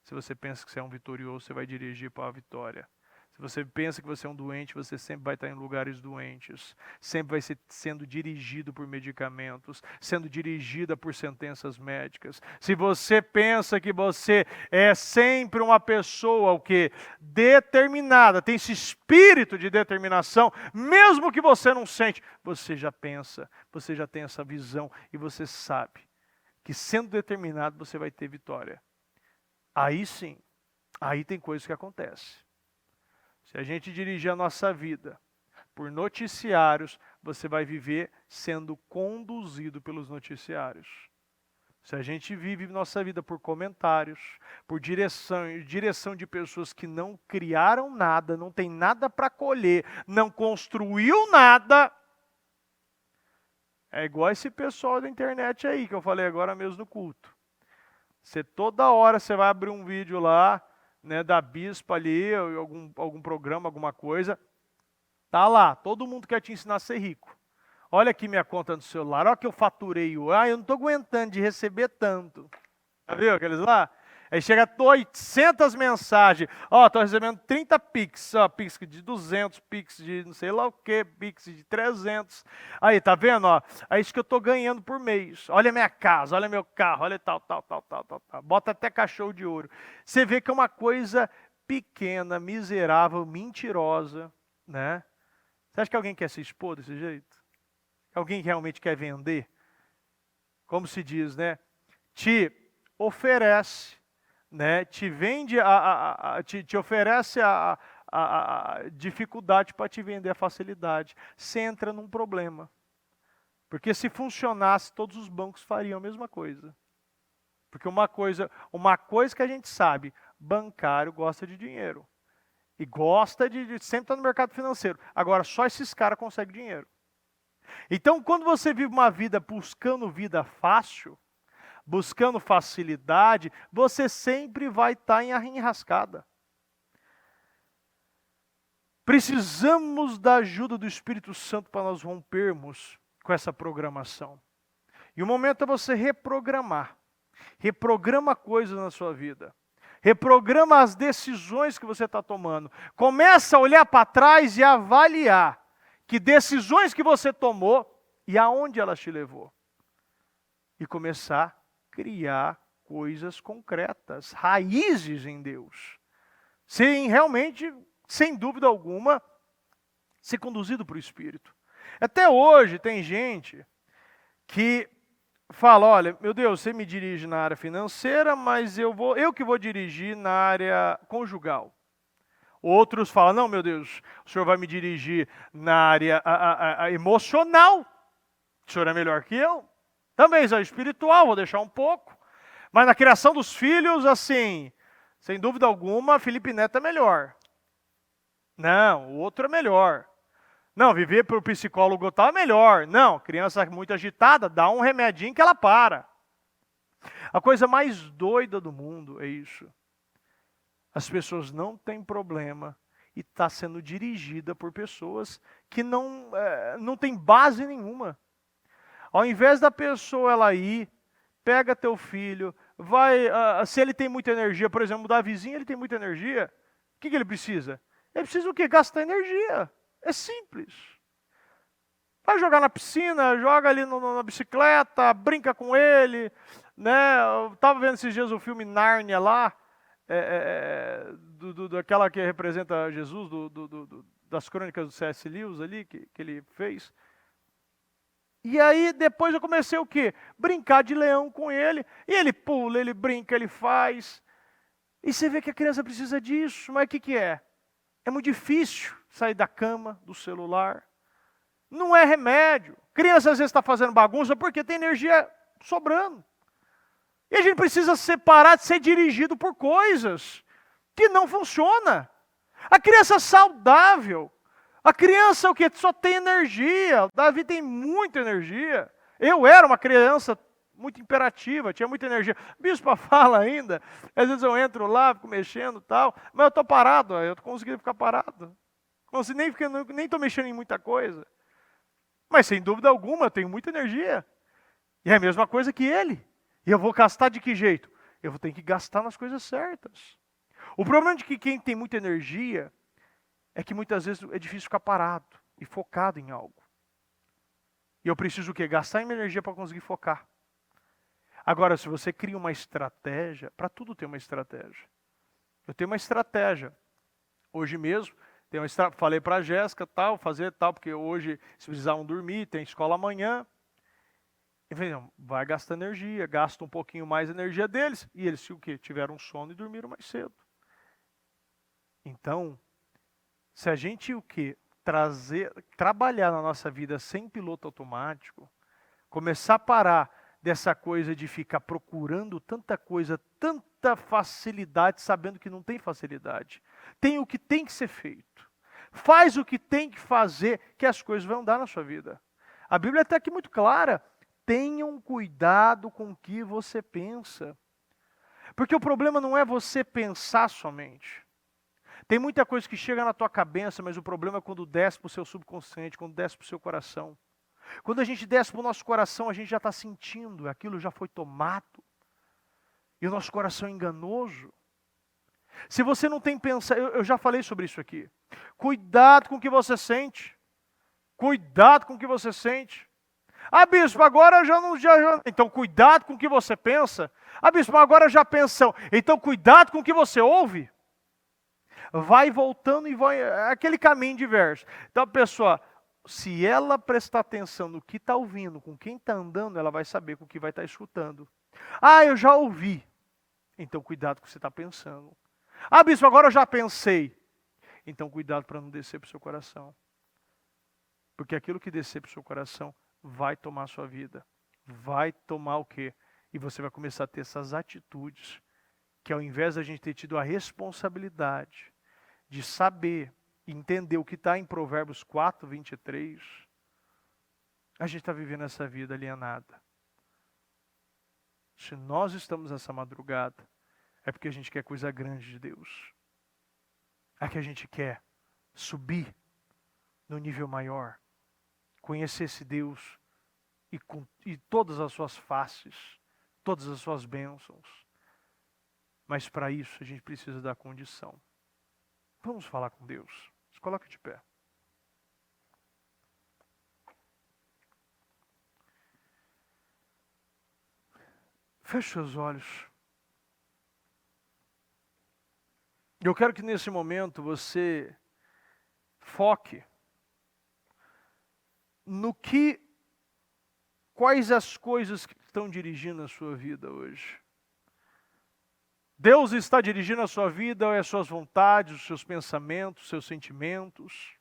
Se você pensa que você é um vitorioso, você vai dirigir para a vitória. Se você pensa que você é um doente, você sempre vai estar em lugares doentes. Sempre vai ser sendo dirigido por medicamentos, sendo dirigida por sentenças médicas. Se você pensa que você é sempre uma pessoa o quê? Determinada, tem esse espírito de determinação, mesmo que você não sente, você já pensa, você já tem essa visão e você sabe que sendo determinado você vai ter vitória. Aí sim, aí tem coisas que acontecem. Se a gente dirigir a nossa vida por noticiários, você vai viver sendo conduzido pelos noticiários. Se a gente vive nossa vida por comentários, por direção de pessoas que não criaram nada, não tem nada para colher, não construiu nada, é igual esse pessoal da internet aí, que eu falei agora mesmo no culto. Toda hora você vai abrir um vídeo lá, né, da bispa ali, algum programa, alguma coisa, tá lá, todo mundo quer te ensinar a ser rico. Olha aqui minha conta no celular, olha que eu faturei, eu não estou aguentando de receber tanto. Já viu aqueles lá? Aí chega 800 mensagens, estou recebendo 30 Pix, Pix de 200, Pix de não sei lá o que, Pix de 300. Aí, tá vendo? É isso que eu estou ganhando por mês. Olha minha casa, olha meu carro, olha tal. Bota até cachorro de ouro. Você vê que é uma coisa pequena, miserável, mentirosa, né? Você acha que alguém quer se expor desse jeito? Alguém realmente quer vender? Como se diz, né? Te oferece, né? Te vende, te oferece a dificuldade para te vender a facilidade. Você entra num problema. Porque se funcionasse, todos os bancos fariam a mesma coisa. Porque uma coisa que a gente sabe, bancário gosta de dinheiro. E gosta de sempre estar no mercado financeiro. Agora, só esses caras conseguem dinheiro. Então, quando você vive uma vida buscando vida fácil, buscando facilidade, você sempre vai estar em enrascada. Precisamos da ajuda do Espírito Santo para nós rompermos com essa programação. E o momento é você reprogramar. Reprograma coisas na sua vida. Reprograma as decisões que você está tomando. Começa a olhar para trás e avaliar que decisões que você tomou e aonde elas te levou. E começar a criar coisas concretas, raízes em Deus. Realmente, sem dúvida alguma, ser conduzido para o Espírito. Até hoje tem gente que fala, olha, meu Deus, você me dirige na área financeira, mas eu que vou dirigir na área conjugal. Outros falam, não, meu Deus, o senhor vai me dirigir na área emocional. O senhor é melhor que eu. Também sou espiritual, vou deixar um pouco. Mas na criação dos filhos, assim, sem dúvida alguma, Felipe Neto é melhor. Não, o outro é melhor. Não, viver para o psicólogo tal é melhor. Não, criança muito agitada, dá um remedinho que ela para. A coisa mais doida do mundo é isso. As pessoas não têm problema e está sendo dirigida por pessoas que não têm base nenhuma. Ao invés da pessoa ela ir, pega teu filho, vai, se ele tem muita energia, por exemplo, o Davizinho, ele tem muita energia, o que ele precisa? Ele precisa o quê? Gastar energia. É simples. Vai jogar na piscina, joga ali na bicicleta, brinca com ele. Né? Eu estava vendo esses dias o filme Nárnia lá, daquela que representa Jesus, das crônicas do C.S. Lewis ali, que ele fez. E aí depois eu comecei o quê? Brincar de leão com ele. E ele pula, ele brinca, ele faz. E você vê que a criança precisa disso, mas o que é? É muito difícil sair da cama, do celular. Não é remédio. Criança às vezes está fazendo bagunça porque tem energia sobrando. E a gente precisa parar de ser dirigido por coisas que não funcionam. A criança saudável, a criança o quê? Só tem energia. Davi tem muita energia. Eu era uma criança muito imperativa, tinha muita energia. Bispo fala ainda, às vezes eu entro lá, fico mexendo e tal, mas eu estou parado, eu estou conseguindo ficar parado. Nem estou mexendo em muita coisa. Mas sem dúvida alguma, eu tenho muita energia. E é a mesma coisa que ele. E eu vou gastar de que jeito? Eu vou ter que gastar nas coisas certas. O problema é que quem tem muita energia, é que muitas vezes é difícil ficar parado e focado em algo. E eu preciso o quê? Gastar minha energia para conseguir focar. Agora, se você cria uma estratégia, para tudo tem uma estratégia. Eu tenho uma estratégia. Hoje mesmo, falei para a Jéssica, tal, fazer tal, porque hoje, se precisavam dormir, tem escola amanhã. E falei, não, vai gastar energia, gasta um pouquinho mais a energia deles. E eles o quê? Tiveram sono e dormiram mais cedo. Então, se a gente o quê? Trabalhar na nossa vida sem piloto automático, começar a parar dessa coisa de ficar procurando tanta coisa, tanta facilidade, sabendo que não tem facilidade. Tem o que tem que ser feito. Faz o que tem que fazer, que as coisas vão dar na sua vida. A Bíblia está aqui muito clara. Tenham cuidado com o que você pensa. Porque o problema não é você pensar somente. Tem muita coisa que chega na tua cabeça, mas o problema é quando desce para o seu subconsciente, quando desce para o seu coração. Quando a gente desce para o nosso coração, a gente já está sentindo, aquilo já foi tomado. E o nosso coração é enganoso. Se você não tem pensado, eu já falei sobre isso aqui. Cuidado com o que você sente. Cuidado com o que você sente. Ah, bispo, agora já não... Então, cuidado com o que você pensa. Ah, bispo, agora já pensou. Então, cuidado com o que você ouve. Vai voltando e vai... É aquele caminho diverso. Então, a pessoa, se ela prestar atenção no que está ouvindo, com quem está andando, ela vai saber com o que vai estar escutando. Ah, eu já ouvi. Então, cuidado com o que você está pensando. Ah, bispo, agora eu já pensei. Então, cuidado para não descer para o seu coração. Porque aquilo que descer para o seu coração vai tomar a sua vida. Vai tomar o quê? E você vai começar a ter essas atitudes que ao invés da gente ter tido a responsabilidade de saber, entender o que está em Provérbios 4, 23, a gente está vivendo essa vida alienada. Se nós estamos nessa madrugada, é porque a gente quer coisa grande de Deus. É que a gente quer subir no nível maior. Conhecer esse Deus e todas as suas faces, todas as suas bênçãos. Mas para isso a gente precisa da condição. Vamos falar com Deus. Se coloque de pé. Feche seus olhos. Eu quero que nesse momento você foque no que, quais as coisas que estão dirigindo a sua vida hoje. Deus está dirigindo a sua vida, ou é as suas vontades, os seus pensamentos, os seus sentimentos.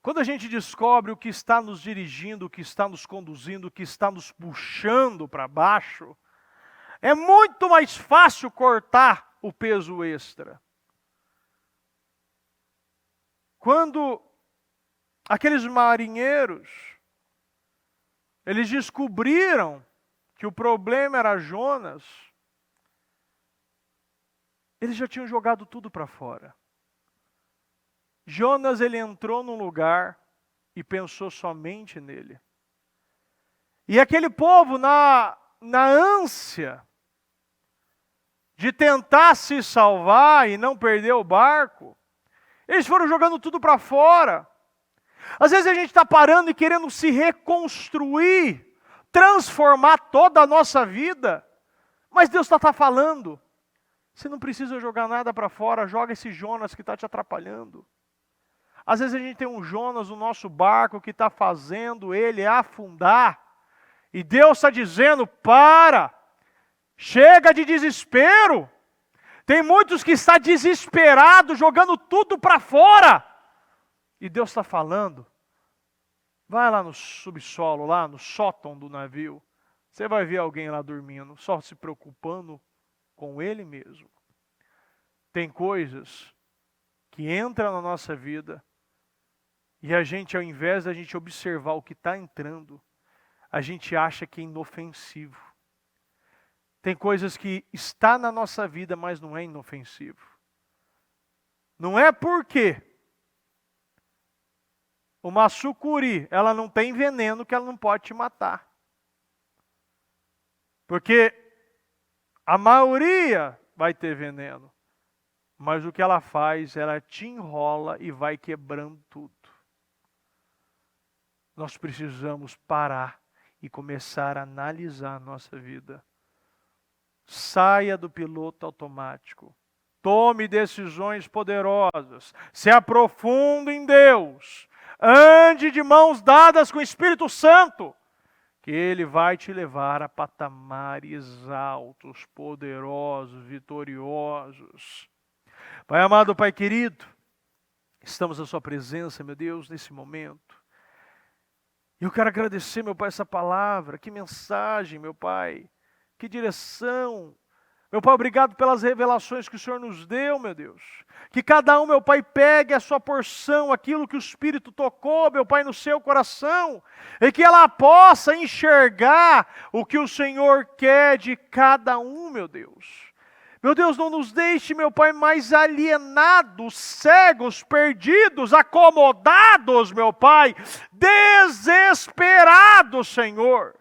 Quando a gente descobre o que está nos dirigindo, o que está nos conduzindo, o que está nos puxando para baixo, é muito mais fácil cortar o peso extra. Quando aqueles marinheiros, eles descobriram que o problema era Jonas, eles já tinham jogado tudo para fora. Jonas, ele entrou num lugar e pensou somente nele. E aquele povo, na ânsia de tentar se salvar e não perder o barco, eles foram jogando tudo para fora. Às vezes a gente está parando e querendo se reconstruir, transformar toda a nossa vida, mas Deus está falando. Você não precisa jogar nada para fora, joga esse Jonas que está te atrapalhando. Às vezes a gente tem um Jonas no nosso barco que está fazendo ele afundar. E Deus está dizendo, para, chega de desespero. Tem muitos que estão desesperados, jogando tudo para fora. E Deus está falando, vai lá no subsolo, lá no sótão do navio. Você vai ver alguém lá dormindo, só se preocupando com ele mesmo. Tem coisas que entram na nossa vida e a gente, ao invés da gente observar o que está entrando, a gente acha que é inofensivo. Tem coisas que está na nossa vida, mas não é inofensivo. Não é porque uma sucuri, ela não tem veneno que ela não pode te matar. Porque a maioria vai ter veneno. mas o que ela faz, ela te enrola e vai quebrando tudo. Nós precisamos parar e começar a analisar a nossa vida. Saia do piloto automático. Tome decisões poderosas. Se aprofunde em Deus. Ande de mãos dadas com o Espírito Santo, que Ele vai te levar a patamares altos, poderosos, vitoriosos. Pai amado, Pai querido, estamos na Sua presença, meu Deus, nesse momento. Eu quero agradecer, meu Pai, essa palavra, que mensagem, meu Pai, que direção. Meu Pai, obrigado pelas revelações que o Senhor nos deu, meu Deus. Que cada um, meu Pai, pegue a sua porção, aquilo que o Espírito tocou, meu Pai, no seu coração, e que ela possa enxergar o que o Senhor quer de cada um, meu Deus. Meu Deus, não nos deixe, meu Pai, mais alienados, cegos, perdidos, acomodados, meu Pai, desesperados, Senhor.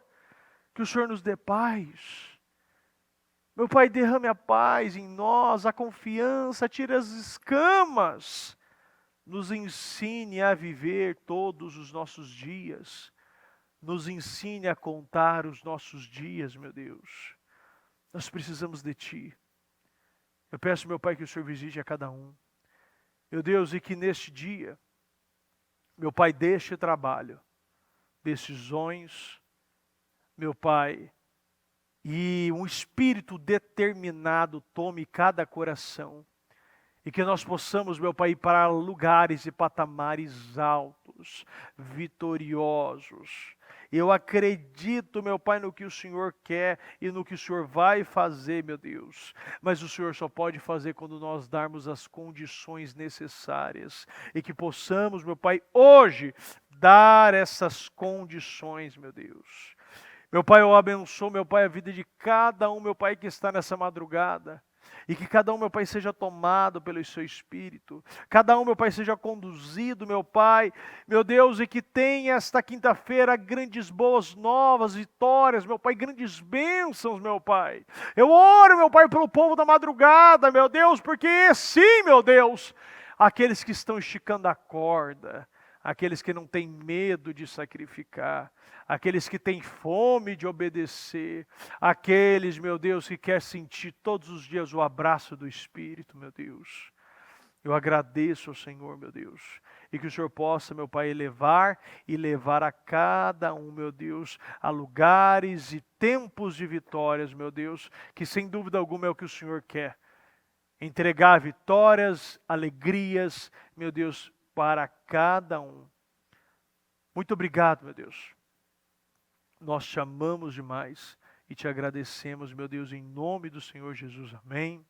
Que o Senhor nos dê paz. Meu Pai, derrame a paz em nós, a confiança, tire as escamas. Nos ensine a viver todos os nossos dias. Nos ensine a contar os nossos dias, meu Deus. Nós precisamos de Ti. Eu peço, meu Pai, que o Senhor visite a cada um. Meu Deus, e que neste dia, meu Pai, deixe trabalho, decisões, meu Pai, e um espírito determinado tome cada coração. E que nós possamos, meu Pai, ir para lugares e patamares altos, vitoriosos. Eu acredito, meu Pai, no que o Senhor quer e no que o Senhor vai fazer, meu Deus. Mas o Senhor só pode fazer quando nós darmos as condições necessárias. E que possamos, meu Pai, hoje, dar essas condições, meu Deus. Meu Pai, eu abençoo, meu Pai, a vida de cada um, meu Pai, que está nessa madrugada. E que cada um, meu Pai, seja tomado pelo Seu Espírito. Cada um, meu Pai, seja conduzido, meu Pai. Meu Deus, e que tenha esta quinta-feira grandes boas novas, vitórias, meu Pai, grandes bênçãos, meu Pai. Eu oro, meu Pai, pelo povo da madrugada, meu Deus, porque sim, meu Deus, aqueles que estão esticando a corda, aqueles que não têm medo de sacrificar, aqueles que têm fome de obedecer, aqueles, meu Deus, que querem sentir todos os dias o abraço do Espírito, meu Deus. Eu agradeço ao Senhor, meu Deus, e que o Senhor possa, meu Pai, elevar e levar a cada um, meu Deus, a lugares e tempos de vitórias, meu Deus, que sem dúvida alguma é o que o Senhor quer. Entregar vitórias, alegrias, meu Deus, para cada um. Muito obrigado, meu Deus. Nós te amamos demais e te agradecemos, meu Deus, em nome do Senhor Jesus. Amém.